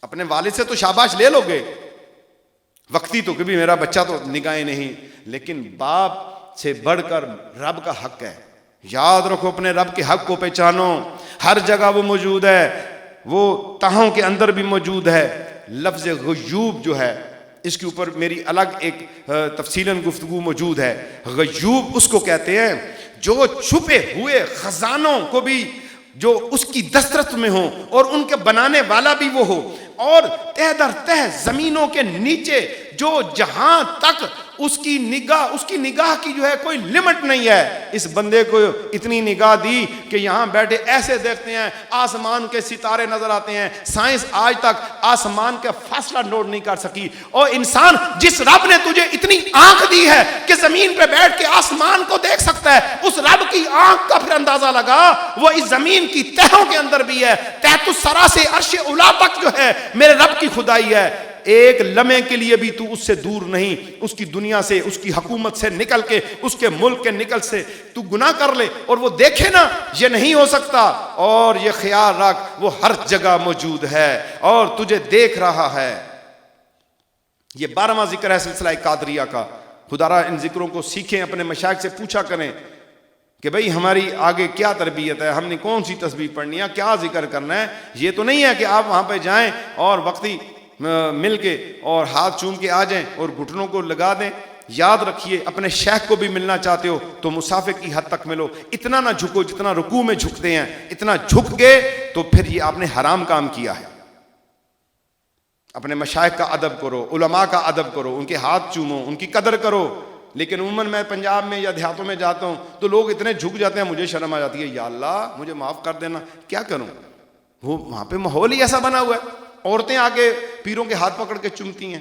اپنے والد سے تو شاباش لے لو گے وقتی، تو کبھی میرا بچہ تو نگاہیں نہیں، لیکن باپ سے بڑھ کر رب کا حق ہے. یاد رکھو، اپنے رب کے حق کو پہچانو. ہر جگہ وہ موجود ہے، وہ تہوں کے اندر بھی موجود ہے. لفظ غیوب جو ہے اس کے اوپر میری الگ ایک تفصیلاً گفتگو موجود ہے. غیوب اس کو کہتے ہیں جو چھپے ہوئے خزانوں کو بھی جو اس کی دسترس میں ہوں اور ان کے بنانے والا بھی وہ ہو، اور تہ در تہ زمینوں کے نیچے جو جہاں تک اس کی نگاہ کی جو ہے کوئی لمٹ نہیں ہے. اس بندے کو اتنی نگاہ دی کہ یہاں بیٹھے ایسے دیکھتے ہیں آسمان کے ستارے نظر آتے ہیں. سائنس آج تک آسمان کا فاصلہ نوٹ نہیں کر سکی. اور انسان، جس رب نے تجھے اتنی آنکھ دی ہے کہ زمین پہ بیٹھ کے آسمان کو دیکھ سکتا ہے، اس رب کی آنکھ کا پھر اندازہ لگا وہ اس زمین کی تہوں کے اندر بھی ہے. تحت الثری سے عرش اولی تک جو ہے میرے رب کی خدائی ہے. ایک لمحے کے لیے بھی تو اس سے دور نہیں. اس کی دنیا سے، اس کی حکومت سے نکل کے، اس کے ملک کے نکل سے تو گناہ کر لے اور وہ دیکھے نا یہ نہیں ہو سکتا. اور یہ خیال رکھ وہ ہر جگہ موجود ہے اور تجھے دیکھ رہا ہے. یہ 12واں ذکر ہے سلسلہ قادریہ کا. خدا را ان ذکروں کو سیکھیں، اپنے مشائخ سے پوچھا کریں کہ بھئی ہماری آگے کیا تربیت ہے، ہم نے کون سی تسبیح پڑھنی ہے، کیا ذکر کرنا ہے. یہ تو نہیں ہے کہ آپ وہاں پہ جائیں اور وقتی مل کے اور ہاتھ چوم کے آ جائیں اور گھٹنوں کو لگا دیں. یاد رکھیے، اپنے شیخ کو بھی ملنا چاہتے ہو تو مسافر کی حد تک ملو. اتنا نہ جھکو جتنا رکوع میں جھکتے ہیں. اتنا جھک گئے تو پھر یہ آپ نے حرام کام کیا ہے. اپنے مشائخ کا ادب کرو، علماء کا ادب کرو، ان کے ہاتھ چومو، ان کی قدر کرو. لیکن عموماً میں پنجاب میں یا دیہاتوں میں جاتا ہوں تو لوگ اتنے جھک جاتے ہیں، مجھے شرم آ جاتی ہے. یا اللہ مجھے معاف کر دینا، کیا کروں؟ وہ وہاں پہ ماحول ہی ایسا بنا ہوا ہے. عورتیں آ کے پیروں کے ہاتھ پکڑ کے چومتی ہیں.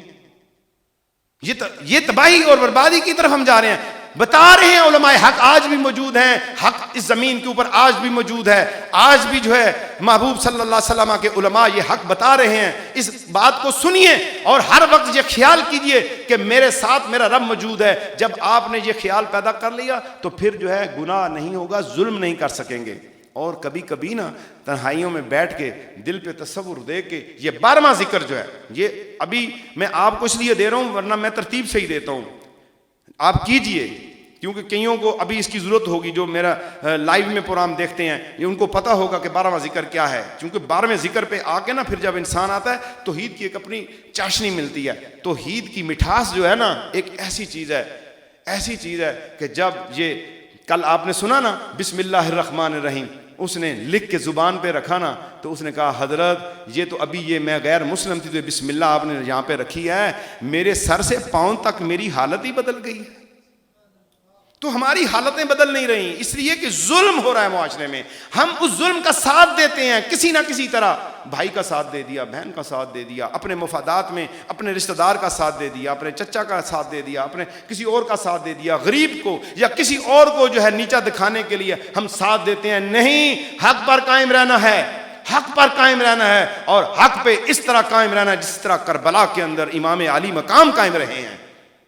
یہ تباہی اور بربادی کی طرف ہم جا رہے ہیں. بتا رہے ہیں علماء حق آج بھی موجود ہیں. حق اس زمین کے اوپر آج بھی موجود ہے. آج بھی جو ہے محبوب صلی اللہ علیہ وسلم کے علماء یہ حق بتا رہے ہیں. اس بات کو سنیے اور ہر وقت یہ خیال کیجئے کہ میرے ساتھ میرا رب موجود ہے. جب آپ نے یہ خیال پیدا کر لیا تو پھر جو ہے گناہ نہیں ہوگا، ظلم نہیں کر سکیں گے. اور کبھی کبھی نا تنہائیوں میں بیٹھ کے دل پہ تصور دے کے یہ 12واں ذکر جو ہے، یہ ابھی میں آپ کو اس لیے دے رہا ہوں ورنہ میں ترتیب سے ہی دیتا ہوں. آپ کیجئے، کیونکہ کئیوں کو ابھی اس کی ضرورت ہوگی جو میرا لائیو میں پروگرام دیکھتے ہیں. یہ ان کو پتہ ہوگا کہ 12واں ذکر کیا ہے. کیونکہ 12ویں ذکر پہ آ کے نا پھر جب انسان آتا ہے توحید کی ایک اپنی چاشنی ملتی ہے. توحید کی مٹھاس جو ہے نا ایک ایسی چیز ہے کہ جب یہ کل آپ نے سنا نا بسم اللہ الرحمن الرحیم، اس نے لکھ کے زبان پہ رکھا نا تو اس نے کہا حضرت یہ تو ابھی یہ میں غیر مسلم تھی تو بسم اللہ آپ نے یہاں پہ رکھی ہے، میرے سر سے پاؤں تک میری حالت ہی بدل گئی ہے. تو ہماری حالتیں بدل نہیں رہی اس لیے کہ ظلم ہو رہا ہے معاشرے میں. ہم اس ظلم کا ساتھ دیتے ہیں کسی نہ کسی طرح. بھائی کا ساتھ دے دیا، بہن کا ساتھ دے دیا، اپنے مفادات میں اپنے رشتہ دار کا ساتھ دے دیا، اپنے چچا کا ساتھ دے دیا، اپنے کسی اور کا ساتھ دے دیا، غریب کو یا کسی اور کو جو ہے نیچا دکھانے کے لیے ہم ساتھ دیتے ہیں. نہیں، حق پر قائم رہنا ہے، حق پر قائم رہنا ہے اور حق پہ اس طرح قائم رہنا ہے جس طرح کربلا کے اندر امام علی مقام قائم رہے ہیں.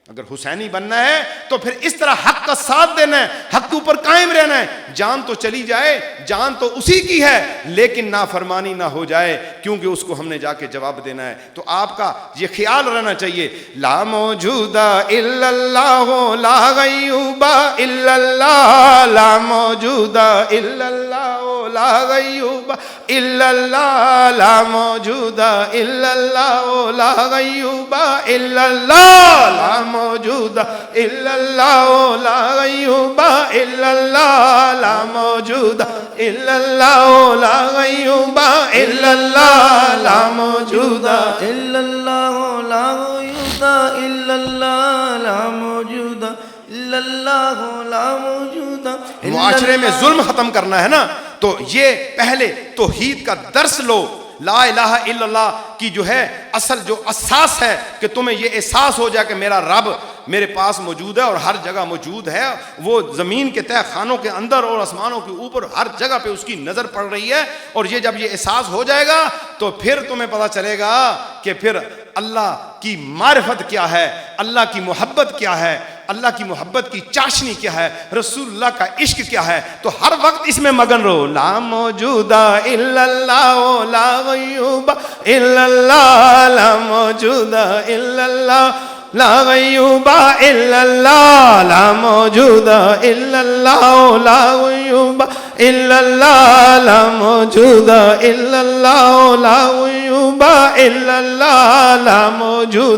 اگر حسینی بننا ہے تو پھر اس طرح حق کا ساتھ دینا ہے، حق کے اوپر قائم رہنا ہے. جان تو چلی جائے، جان تو اسی کی ہے، لیکن نافرمانی نہ ہو جائے کیونکہ اس کو ہم نے جا کے جواب دینا ہے. تو آپ کا یہ خیال رہنا چاہیے، لا موجود الا اللہ لا غیوب الا اللہ، لا موجود الا اللہ لا غیوب الا اللہ، لا موجود الا اللہ لا غیوب الا اللہ، لا موجود الا اللہ لا غیوب الا اللہ لا موجود الا اللہ لا غیوب الا اللہ لا موجود الا اللہ لا موجود الا اللہ لا موجود الا اللہ لا موجود. معاشرے میں ظلم ختم کرنا ہے نا تو یہ پہلے توحید کا درس لو. لا الہ الا اللہ کی جو ہے اصل جو اساس ہے کہ تمہیں یہ احساس ہو جائے کہ میرا رب میرے پاس موجود ہے اور ہر جگہ موجود ہے. وہ زمین کے تہ خانوں کے اندر اور آسمانوں کے اوپر ہر جگہ پہ اس کی نظر پڑ رہی ہے. اور یہ جب یہ احساس ہو جائے گا تو پھر تمہیں پتہ چلے گا کہ پھر اللہ کی معرفت کیا ہے, اللہ کی محبت کیا ہے, اللہ کی محبت کی چاشنی کیا ہے, رسول اللہ کا عشق کیا ہے. تو ہر وقت اس میں مگن رہو. لا موجود الا اللہ لا غیوب الا اللہ لا موجود الا اللہ لا غیوب الا اللہ لا موجود الا اللہ لا غیوب الا اللہ لا موجود الا اللہ لا غیوب الا اللہ لا موجود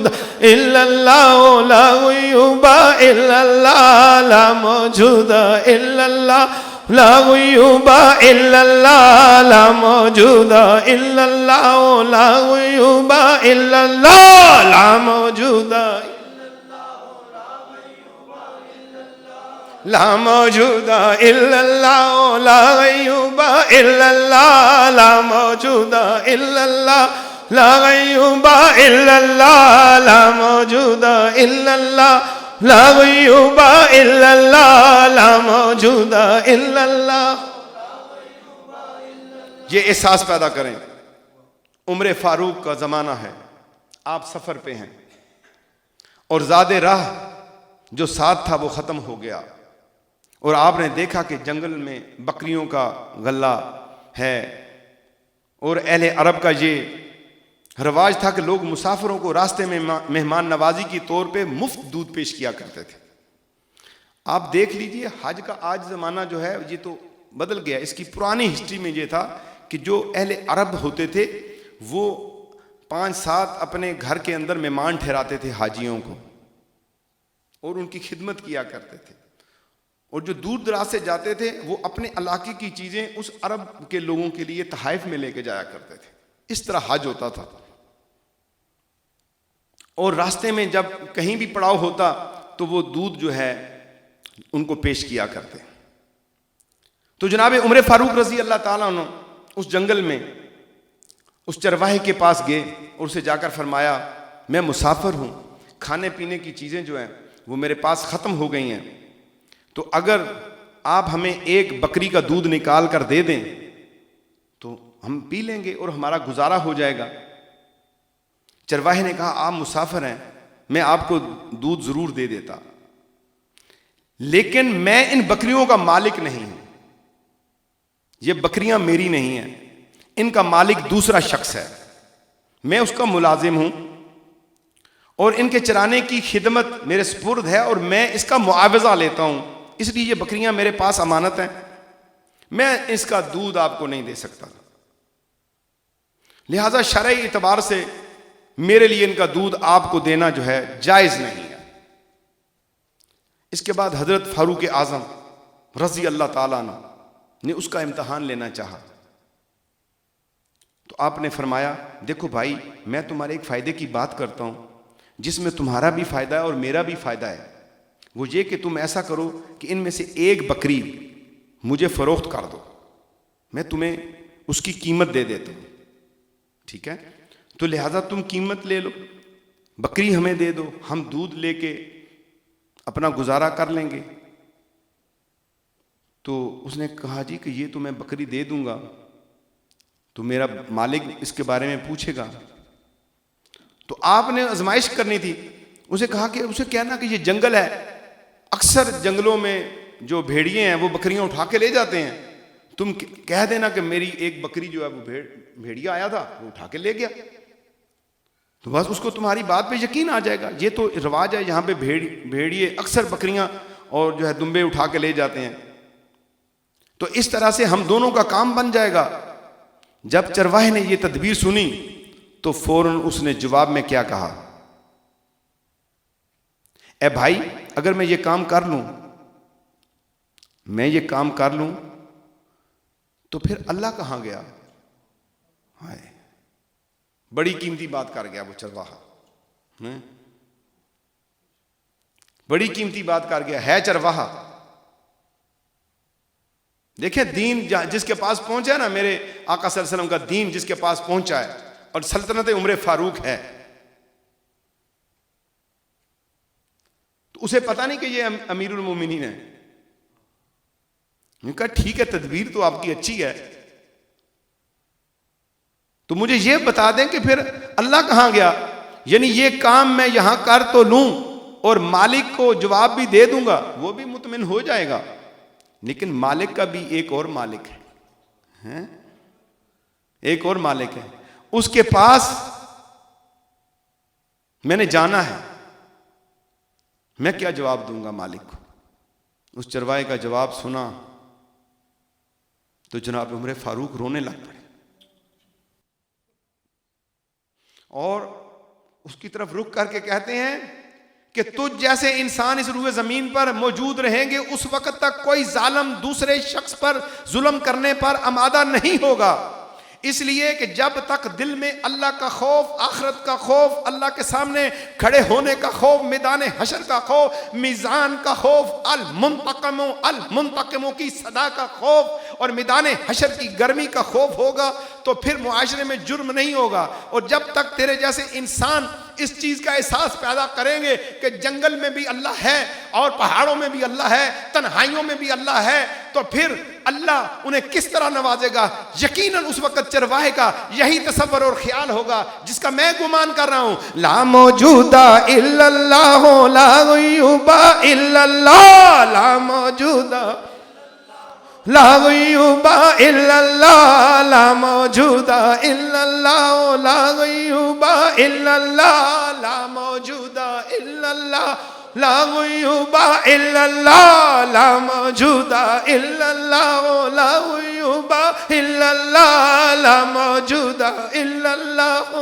الا اللہ لا غیوب الا اللہ لا موجود الا اللہ لا غیوب الا اللہ لا موجود الا اللہ لا غیوب الا اللہ لا موجود لا موجود الا اللہ لا غیوب الا اللہ لا موجود الا اللہ لا غیوب الا اللہ لا موجود الا اللہ لا غیوب الا اللہ لا موجود الا اللہ. یہ احساس پیدا کریں. عمر فاروق کا زمانہ ہے, آپ سفر پہ ہیں اور زاد راہ جو ساتھ تھا وہ ختم ہو گیا اور آپ نے دیکھا کہ جنگل میں بکریوں کا غلہ ہے اور اہل عرب کا یہ رواج تھا کہ لوگ مسافروں کو راستے میں مہمان نوازی کی طور پہ مفت دودھ پیش کیا کرتے تھے. آپ دیکھ لیجئے حج کا آج زمانہ جو ہے یہ تو بدل گیا. اس کی پرانی ہسٹری میں یہ تھا کہ جو اہل عرب ہوتے تھے وہ 5-7 اپنے گھر کے اندر مہمان ٹھہراتے تھے حاجیوں کو اور ان کی خدمت کیا کرتے تھے. اور جو دور دراز سے جاتے تھے وہ اپنے علاقے کی چیزیں اس عرب کے لوگوں کے لیے تحائف میں لے کے جایا کرتے تھے. اس طرح حج ہوتا تھا. اور راستے میں جب کہیں بھی پڑاؤ ہوتا تو وہ دودھ جو ہے ان کو پیش کیا کرتے. تو جناب عمر فاروق رضی اللہ تعالیٰ عنہ اس جنگل میں اس چرواہے کے پاس گئے اور اسے جا کر فرمایا میں مسافر ہوں, کھانے پینے کی چیزیں جو ہیں وہ میرے پاس ختم ہو گئی ہیں, تو اگر آپ ہمیں ایک بکری کا دودھ نکال کر دے دیں تو ہم پی لیں گے اور ہمارا گزارا ہو جائے گا. چرواہے نے کہا آپ مسافر ہیں, میں آپ کو دودھ ضرور دے دیتا, لیکن میں ان بکریوں کا مالک نہیں ہوں. یہ بکریاں میری نہیں ہیں, ان کا مالک دوسرا شخص ہے, میں اس کا ملازم ہوں اور ان کے چرانے کی خدمت میرے سپرد ہے اور میں اس کا معاوضہ لیتا ہوں, اس لیے یہ بکریاں میرے پاس امانت ہیں, میں اس کا دودھ آپ کو نہیں دے سکتا. لہذا شرعی اعتبار سے میرے لیے ان کا دودھ آپ کو دینا جو ہے جائز نہیں ہے. اس کے بعد حضرت فاروق اعظم رضی اللہ تعالیٰ عنہ نے اس کا امتحان لینا چاہا. تو آپ نے فرمایا دیکھو بھائی, میں تمہارے ایک فائدے کی بات کرتا ہوں جس میں تمہارا بھی فائدہ ہے اور میرا بھی فائدہ ہے. وہ یہ کہ تم ایسا کرو کہ ان میں سے ایک بکری مجھے فروخت کر دو, میں تمہیں اس کی قیمت دے دیتا ہوں. ٹھیک ہے, تو لہذا تم قیمت لے لو, بکری ہمیں دے دو, ہم دودھ لے کے اپنا گزارا کر لیں گے. تو اس نے کہا جی کہ یہ تو میں بکری دے دوں گا تو میرا مالک اس کے بارے میں پوچھے گا. تو آپ نے آزمائش کرنی تھی, اسے کہا کہ اسے کہنا کہ یہ جنگل ہے, اکثر جنگلوں میں جو بھیڑیے ہیں وہ بکریاں اٹھا کے لے جاتے ہیں, تم کہہ دینا کہ میری ایک بکری جو ہے وہ بھیڑیا آیا تھا وہ اٹھا کے لے گیا, تو بس اس کو تمہاری بات پہ یقین آ جائے گا. یہ تو رواج ہے یہاں پہ بھیڑیے اکثر بکریاں اور جو ہے دمبے اٹھا کے لے جاتے ہیں. تو اس طرح سے ہم دونوں کا کام بن جائے گا. جب چرواہے نے یہ تدبیر سنی تو فوراً اس نے جواب میں کیا کہا, اے بھائی اگر میں یہ کام کر لوں، میں یہ کام کر لوں تو پھر اللہ کہاں گیا؟ ہائے، بڑی قیمتی بات کر گیا وہ چرواہا، بڑی قیمتی بات کر گیا ہے چرواہا۔ دیکھیں دین جس کے پاس پہنچا ہے نا، میرے آقا صلی اللہ علیہ وسلم کا دین جس کے پاس پہنچا ہے، اور سلطنت عمر فاروق ہے، تو اسے پتا نہیں کہ یہ امیر المومنین ہے۔ میں نے کہا ٹھیک ہے، تدبیر تو آپ کی اچھی ہے، تو مجھے یہ بتا دیں کہ پھر اللہ کہاں گیا؟ یعنی یہ کام میں یہاں کر تو لوں اور مالک کو جواب بھی دے دوں گا، وہ بھی مطمئن ہو جائے گا، لیکن مالک کا بھی ایک اور مالک ہے، ایک اور مالک ہے، اس کے پاس میں نے جانا ہے، میں کیا جواب دوں گا مالک کو؟ اس چرواہے کا جواب سنا تو جناب عمر فاروق رونے لگ پڑے، اور اس کی طرف رخ کر کے کہتے ہیں کہ تجھ جیسے انسان اس روئے زمین پر موجود رہیں گے اس وقت تک کوئی ظالم دوسرے شخص پر ظلم کرنے پر آمادہ نہیں ہوگا، اس لیے کہ جب تک دل میں اللہ کا خوف، آخرت کا خوف، اللہ کے سامنے کھڑے ہونے کا خوف، میدان حشر کا خوف، میزان کا خوف، المنتقموں کی صدا کا خوف اور میدان حشر کی گرمی کا خوف ہوگا تو پھر معاشرے میں جرم نہیں ہوگا۔ اور جب تک تیرے جیسے انسان اس چیز کا احساس پیدا کریں گے کہ جنگل میں بھی اللہ ہے اور پہاڑوں میں بھی اللہ ہے، تنہائیوں میں بھی اللہ ہے، تو پھر اللہ انہیں کس طرح نوازے گا؟ یقیناً اس وقت چرواہے کا یہی تصور اور خیال ہوگا جس کا میں گمان کر رہا ہوں، لا موجودہ الا اللہ، لا غیوب الا اللہ، لا موجودہ لا غیوب الا اللہ، لا موجود الا اللہ، لا غیوب الا اللہ، لا موجود الا اللہ، لا غیوب الا اللہ، لا موجود الا اللہ، لا غیوب الا اللہ، لا موجود الا اللہ،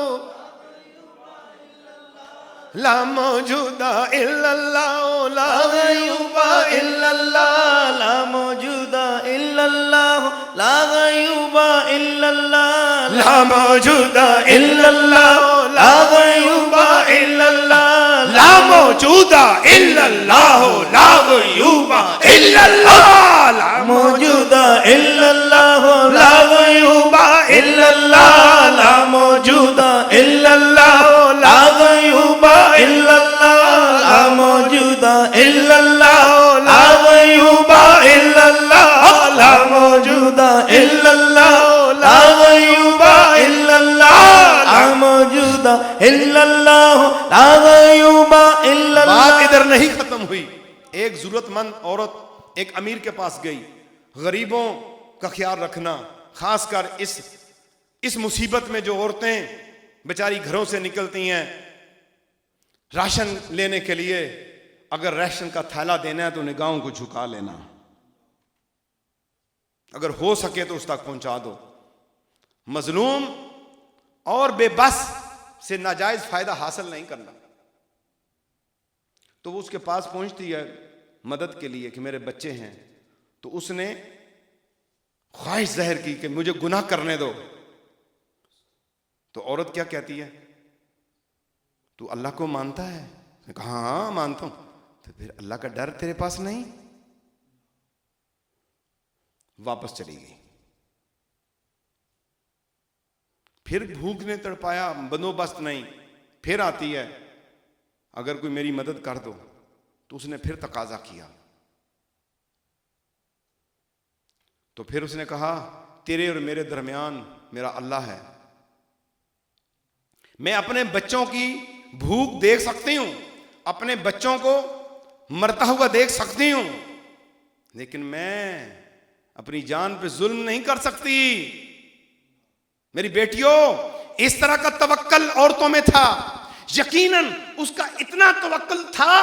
لا موجود الا اللہ، لا غیوب الا اللہ، لا موجود الا اللہ، لا غیوب الا اللہ، لا موجود الا اللہ، لا غیوب الا اللہ، لا موجود الا اللہ، لا غیوب الا اللہ، لا موجود الا اللہ، لا غیوب الا اللہ، لا موجود الا اللہ، لا غیوب الا اللہ، لا موجود الا اللہ، لا غیوب الا اللہ، لا موجود الا اللہ، لا غیوب الا اللہ، لا موجود الا اللہ، لا غیوب الا اللہ۔ بات ادھر نہیں ختم ہوئی، ایک ضرورت مند عورت ایک امیر کے پاس گئی، غریبوں کا خیال رکھنا، خاص کر اس مصیبت میں جو عورتیں بیچاری گھروں سے نکلتی ہیں راشن لینے کے لیے، اگر راشن کا تھیلا دینا ہے تو نگاہوں کو جھکا لینا، اگر ہو سکے تو اس تک پہنچا دو، مظلوم اور بے بس سے ناجائز فائدہ حاصل نہیں کرنا۔ تو وہ اس کے پاس پہنچتی ہے مدد کے لیے کہ میرے بچے ہیں، تو اس نے خواہش ظاہر کی کہ مجھے گناہ کرنے دو، تو عورت کیا کہتی ہے؟ تو اللہ کو مانتا ہے؟ میں کہا ہاں مانتا ہوں۔ تو پھر اللہ کا ڈر تیرے پاس نہیں؟ واپس چلی گئی، پھر بھوک نے تڑپایا، بندوبست نہیں، پھر آتی ہے اگر کوئی میری مدد کر دو، تو اس نے پھر تقاضا کیا، تو پھر اس نے کہا تیرے اور میرے درمیان میرا اللہ ہے، میں اپنے بچوں کی بھوک دیکھ سکتی ہوں، اپنے بچوں کو مرتا ہوا دیکھ سکتی ہوں، لیکن میں اپنی جان پہ ظلم نہیں کر سکتی۔ میری بیٹیوں، اس طرح کا توکل عورتوں میں تھا، یقیناً اس کا اتنا توکل تھا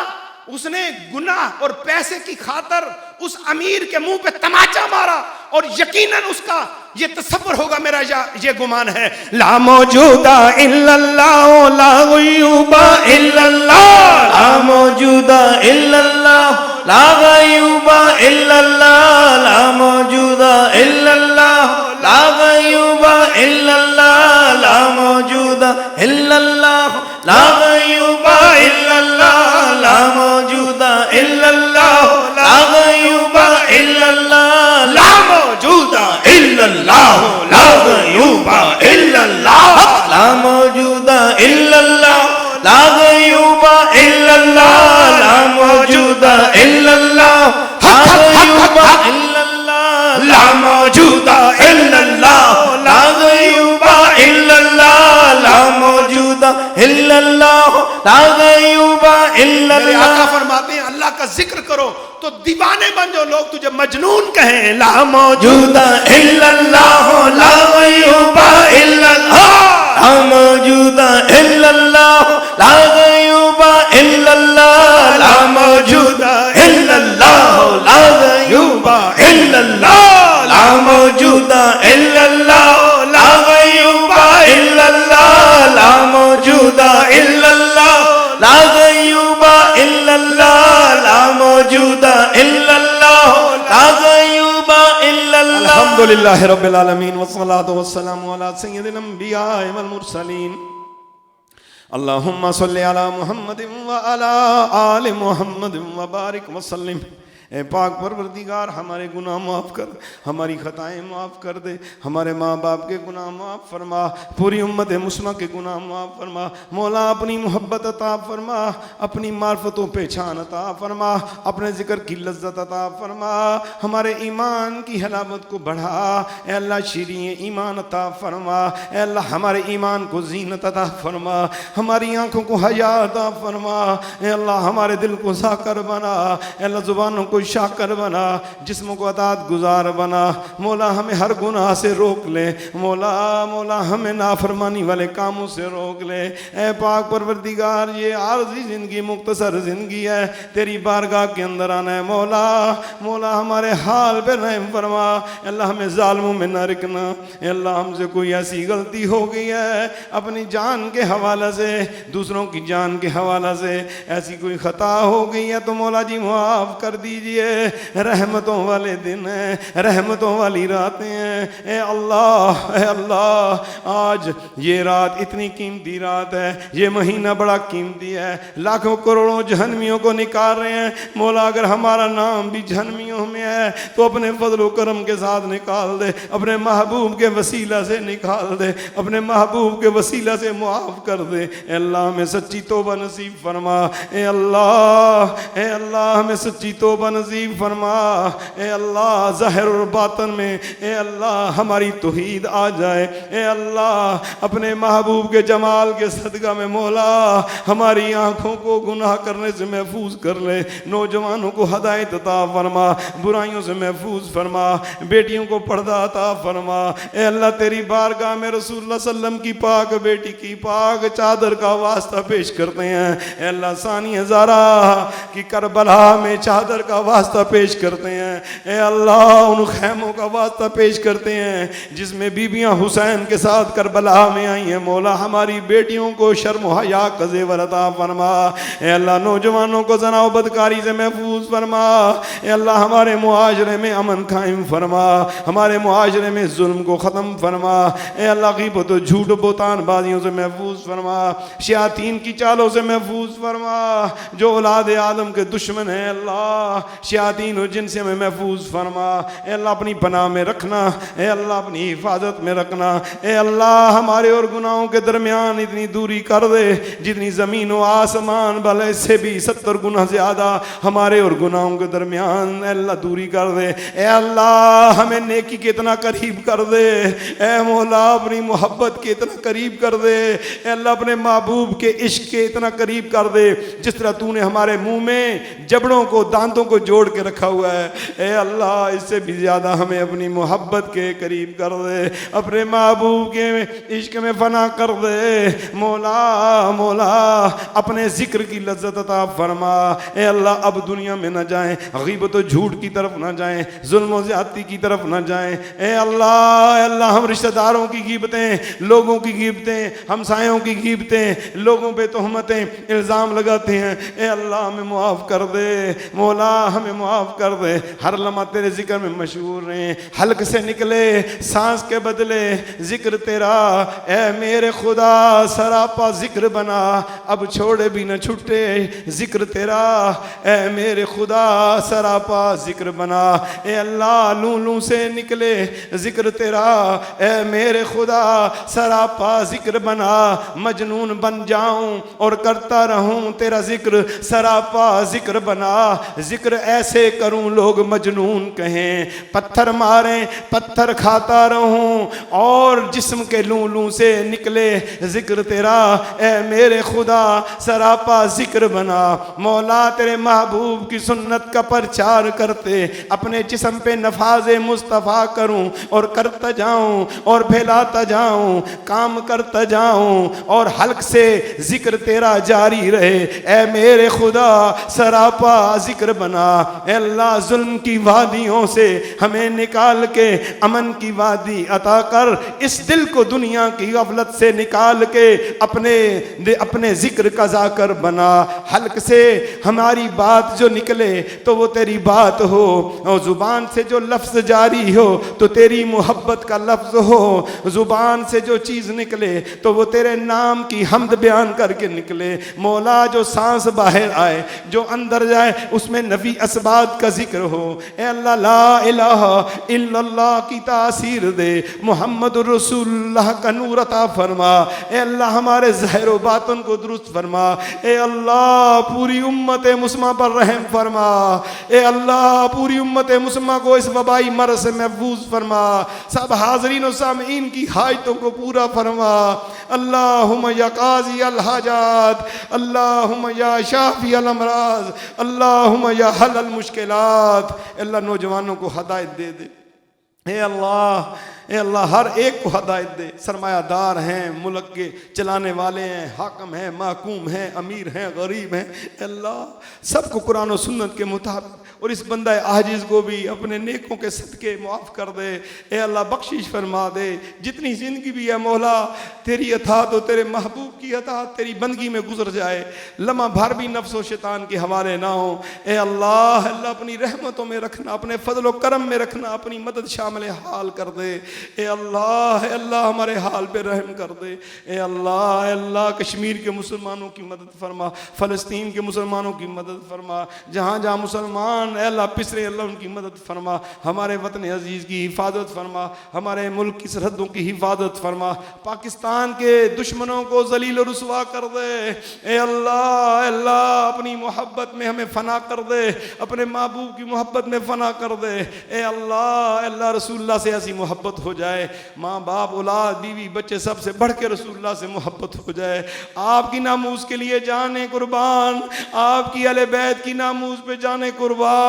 اس نے گناہ اور پیسے کی خاطر اس امیر کے منہ پہ تماچا مارا، اور یقیناً اس کا یہ تصور ہوگا، میرا یہ گمان ہے، لا موجودہ الا اللہ لا غیوب الا اللہ، لا موجودہ الا اللہ لا غیوب الا اللہ، لا موجودہ الا اللہ لا غیوب الا اللہ، لا موجودہ الا اللہ لا غیوب الا اللہ، لا موجودہ الا اللہ لا غیوب الا اللہ، لا موجودہ الا اللہ لا غیوب الا اللہ، لا موجودہ الا اللہ لا غیوب الا اللہ، لا موجودہ الا اللہ لا غیوب الا اللہ، لا موجودہ الا اللہ لا غیوب الا اللہ، لا موجودہ الا اللہ لا غیوب الا میرے آقا اللہ۔ فرماتے ہیں اللہ کا ذکر کرو تو دیوانے بن جو، لوگ تجھے مجنون کہیں، لا موجودہ موجودہ الا اللہ لا غیوب الا اللہ، لا موجودہ الا اللہ لا غیوب الا اللہ، لا موجودہ الا اللہ لا غیوب الا اللہ، لا موجودہ الا اللہ لا غیوب الا اللہ، لا موجودہ الا اللہ لا غیوب الا اللہ، لا موجودہ الا اللہ لا غیوب الا اللہ۔ الحمدللہ رب العالمین والصلاة والسلام علی سید الانبیاء والمرسلین، اللہم صلی علی محمد وعلی آل محمد وبارک وسلم۔ اے پاک پروردگار ہمارے گناہ معاف کر، ہماری خطائیں معاف کر دے، ہمارے ماں باپ کے گناہ معاف فرما، پوری امت مسلمہ کے گناہ معاف فرما، مولا اپنی محبت عطا فرما، اپنی معرفت و پہچان عطا فرما، اپنے ذکر کی لذت عطا فرما، ہمارے ایمان کی حلاوت کو بڑھا، اے اللہ شیریں ایمان عطا فرما، اے اللہ ہمارے ایمان کو زینت عطا فرما، ہماری آنکھوں کو حیا عطا فرما، اے اللہ ہمارے دل کو ذاکر بنا، اے اللہ زبانوں کو شاکر بنا، جسموں کو اطاعت گزار بنا، مولا ہمیں ہر گناہ سے روک لے، مولا ہمیں نافرمانی والے کاموں سے روک لے، اے پاک پروردگار یہ عارضی زندگی مختصر زندگی ہے، تیری بارگاہ کے اندر آنا ہے، مولا ہمارے حال پہ رحم فرما، اے اللہ ہمیں ظالموں میں نہ رکھنا، اے اللہ ہم سے کوئی ایسی غلطی ہو گئی ہے اپنی جان کے حوالے سے، دوسروں کی جان کے حوالے سے ایسی کوئی خطا ہو گئی ہے تو مولا جی معاف کر دیجئے، رحمتوں والے دن ہیں، رحمتوں والی راتیں ہیں، اے اللہ آج یہ رات اتنی قیمتی رات ہے، یہ مہینہ بڑا قیمتی ہے، لاکھوں کروڑوں جہنمیوں کو نکال رہے ہیں، مولا اگر ہمارا نام بھی جہنمیوں میں ہے تو اپنے فضل و کرم کے ساتھ نکال دے، اپنے محبوب کے وسیلہ سے نکال دے، اپنے محبوب کے وسیلہ سے معاف کر دے، اے اللہ ہمیں سچی توبہ نصیب فرما، اے اللہ ہمیں سچی توبہ نصیب فرما، اے اللہ ظاہر اور باطن میں اے اللہ ہماری توحید آ جائے، اے اللہ اپنے محبوب کے جمال کے صدقہ میں مولا ہماری آنکھوں کو گناہ کرنے سے محفوظ کر لے، نوجوانوں کو ہدایت عطا فرما، برائیوں سے محفوظ فرما، بیٹیوں کو پردہ عطا فرما، اے اللہ تیری بارگاہ میں رسول اللہ صلی اللہ علیہ وسلم کی پاک بیٹی کی پاک چادر کا واسطہ پیش کرتے ہیں، اے اللہ ثانی زہرا کی کربلا میں چادر کا واسطہ پیش کرتے ہیں، اے اللہ ان خیموں کا واسطہ پیش کرتے ہیں جس میں بیبیاں حسین کے ساتھ کربلا میں آئی ہیں، مولا ہماری بیٹیوں کو شرم و حیا کا زیور عطا فرما، اے اللہ نوجوانوں کو زنا و بدکاری سے محفوظ فرما، اے اللہ ہمارے معاشرے میں امن قائم فرما، ہمارے معاشرے میں ظلم کو ختم فرما، اے اللہ غیبت و جھوٹ و بہتان بازیوں سے محفوظ فرما، شیاطین کی چالوں سے محفوظ فرما، جو اولاد آدم کے دشمن ہیں اللہ شیاطین و جن سے ہمیں محفوظ فرما، اے اللہ اپنی پناہ میں رکھنا، اے اللہ اپنی حفاظت میں رکھنا، اے اللہ ہمارے اور گناہوں کے درمیان اتنی دوری کر دے جتنی زمین و آسمان بھلے اس سے بھی 70 گنا زیادہ ہمارے اور گناہوں کے درمیان اے اللہ دوری کر دے، اے اللہ ہمیں نیکی کے اتنا قریب کر دے، اے مولا اپنی محبت کے اتنا قریب کر دے، اے اللہ اپنے محبوب کے عشق کے اتنا قریب کر دے، جس طرح تو نے ہمارے منہ میں جبڑوں کو دانتوں کو جوڑ کے رکھا ہوا ہے، اے اللہ اس سے بھی زیادہ ہمیں اپنی محبت کے قریب کر دے، اپنے محبوب کے عشق میں فنا کر دے مولا، مولا اپنے ذکر کی لذت عطا فرما، اے اللہ اب دنیا میں نہ جائیں، غیبت و جھوٹ کی طرف نہ جائیں، ظلم و زیادتی کی طرف نہ جائیں، اے اللہ ہم رشتہ داروں کی غیبتیں، لوگوں کی غیبتیں، ہمسایوں کی غیبتیں، لوگوں پہ تہمتیں الزام لگاتے ہیں، اے اللہ ہمیں معاف کر دے مولا، ہمیں معاف کر دے، ہر لمحہ تیرے ذکر میں مشغول رہیں، حلق سے نکلے سانس کے بدلے ذکر تیرا، اے میرے خدا سراپا ذکر بنا، اب چھوڑے بھی نہ چھٹے ذکر تیرا، اے میرے خدا سراپا ذکر بنا، اے اللہ لوں لوں سے نکلے ذکر تیرا، اے میرے خدا سراپا ذکر بنا، مجنون بن جاؤں اور کرتا رہوں تیرا ذکر، سراپا ذکر بنا، ذکر ایسے کروں لوگ مجنون کہیں، پتھر ماریں پتھر کھاتا رہوں اور جسم کے لوں لوں سے نکلے ذکر تیرا، اے میرے خدا سراپا ذکر بنا، مولا تیرے محبوب کی سنت کا پرچار کرتے اپنے جسم پہ نفاذ مصطفیٰ کروں اور کرتا جاؤں اور پھیلاتا جاؤں، کام کرتا جاؤں اور حلق سے ذکر تیرا جاری رہے، اے میرے خدا سراپا ذکر بنا، اے اللہ ظلم کی وادیوں سے ہمیں نکال کے امن کی وادی عطا کر، اس دل کو دنیا کی غفلت سے نکال کے اپنے ذکر کا ذاکر بنا، حلق سے ہماری بات جو نکلے تو وہ تیری بات ہو، اور زبان سے جو لفظ جاری ہو تو تیری محبت کا لفظ ہو، زبان سے جو چیز نکلے تو وہ تیرے نام کی حمد بیان کر کے نکلے، مولا جو سانس باہر آئے جو اندر جائے اس میں نفی اسباب کا ذکر ہو، اے اللہ لا الہ الا اللہ کی تاثیر دے، محمد رسول اللہ کا نور عطا فرما، اے اللہ ہمارے ظاہر و باطن کو درست فرما، اے اللہ پوری امت مسلمہ پر رحم فرما، اے اللہ پوری امت مسلمہ کو اس وبائی مرض سے محفوظ فرما، سب حاضرین و سامعین کی حاجتوں کو پورا فرما، اللہم یا قاضی الحاجات، اللہم یا شافی الامراض، اللہم یا حل المشکلات، اللہ نوجوانوں کو ہدایت دے دے، اے اللہ ہر ایک کو ہدایت دے، سرمایہ دار ہیں، ملک کے چلانے والے ہیں، حاکم ہیں، محکوم ہیں، امیر ہیں، غریب ہیں، اے اللہ سب کو قرآن و سنت کے مطابق اور اس بندہ عاجز کو بھی اپنے نیکوں کے صدقے معاف کر دے، اے اللہ بخشش فرما دے، جتنی زندگی بھی ہے مولا تیری اطاعت و تیرے محبوب کی اطاعت تیری بندگی میں گزر جائے، لمحہ بھر بھی نفس و شیطان کے حوالے نہ ہو، اے اللہ اپنی رحمتوں میں رکھنا، اپنے فضل و کرم میں رکھنا، اپنی مدد شامل حال کر دے، اے اللہ ہمارے حال پہ رحم کر دے، اے اللہ کشمیر کے مسلمانوں کی مدد فرما، فلسطین کے مسلمانوں کی مدد فرما، جہاں جہاں مسلمان اے اللہ پسرے اللہ ان کی مدد فرما، ہمارے وطن عزیز کی حفاظت فرما، ہمارے ملک کی سرحدوں کی حفاظت فرما، پاکستان کے دشمنوں کو ذلیل و رسوا کر دے، اے اللہ اپنی محبت میں ہمیں فنا کر دے، اپنے محبوب کی محبت میں فنا کر دے، اے اللہ رسول اللہ سے ایسی محبت ہو جائے، ماں باپ اولاد بیوی بچے سب سے بڑھ کے رسول اللہ سے محبت ہو جائے، آپ کی ناموس کے لیے جانیں قربان، آپ کی اہل بیت کی ناموس پہ جانے قربان،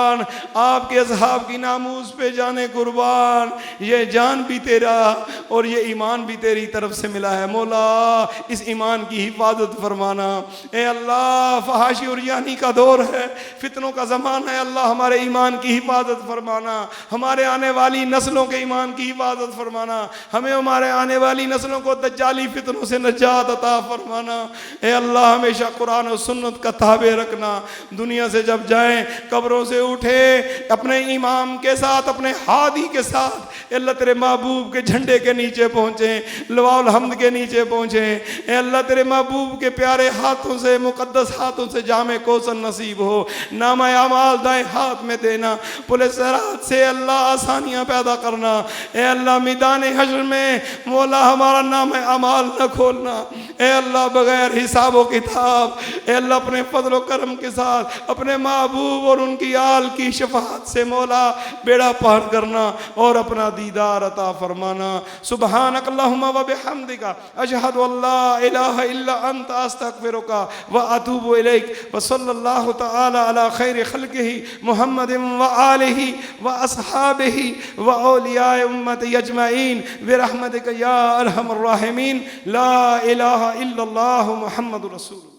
آپ کے اصحاب کی ناموس پہ جانے قربان، یہ جان بھی تیرا اور یہ ایمان بھی تیری طرف سے ملا ہے، مولا اس ایمان کی حفاظت فرمانا، اے اللہ فحاشی اور یعنی کا دور ہے، فتنوں کا زمانہ ہے، اللہ ہمارے ایمان کی حفاظت فرمانا، ہمارے آنے والی نسلوں کے ایمان کی حفاظت فرمانا، ہمیں ہمارے آنے والی نسلوں کو دجالی فتنوں سے نجات عطا فرمانا، اے اللہ ہمیشہ قرآن و سنت کا تابع رکھنا، دنیا سے جب جائیں قبروں سے اٹھے اپنے امام کے ساتھ اپنے ہادی کے ساتھ، اے اللہ تیرے محبوب کے جھنڈے کے نیچے پہنچیں، لواء الحمد کے نیچے پہنچیں، اے اللہ تیرے محبوب کے پیارے ہاتھوں سے مقدس ہاتھوں سے جامع کوثر نصیب ہو، نامہ اعمال دائیں ہاتھ میں دینا، پل صراط سے اللہ آسانیاں پیدا کرنا، اے اللہ اللہ میدان حشر میں مولا ہمارا نام اعمال نہ کھولنا، اے اللہ بغیر حساب و کتاب، اے اللہ اپنے فضل و کرم کے ساتھ اپنے محبوب اور ان کی آل کی شفاعت سے مولا بیڑا پار کرنا اور اپنا دیدار عطا فرمانا۔ سبحانک اللہم و بحمدک، اشہد ان لا الہ الا انت، استغفرک و اتوب الیک، وصلی اللہ تعالی علی خیر خلقہ محمد و آلہ و اصحابہ و اولیاء امت اجمعین برحمتک یا ارحم الراحمین۔ لا الہ الا اللہ محمد رسول اللہ۔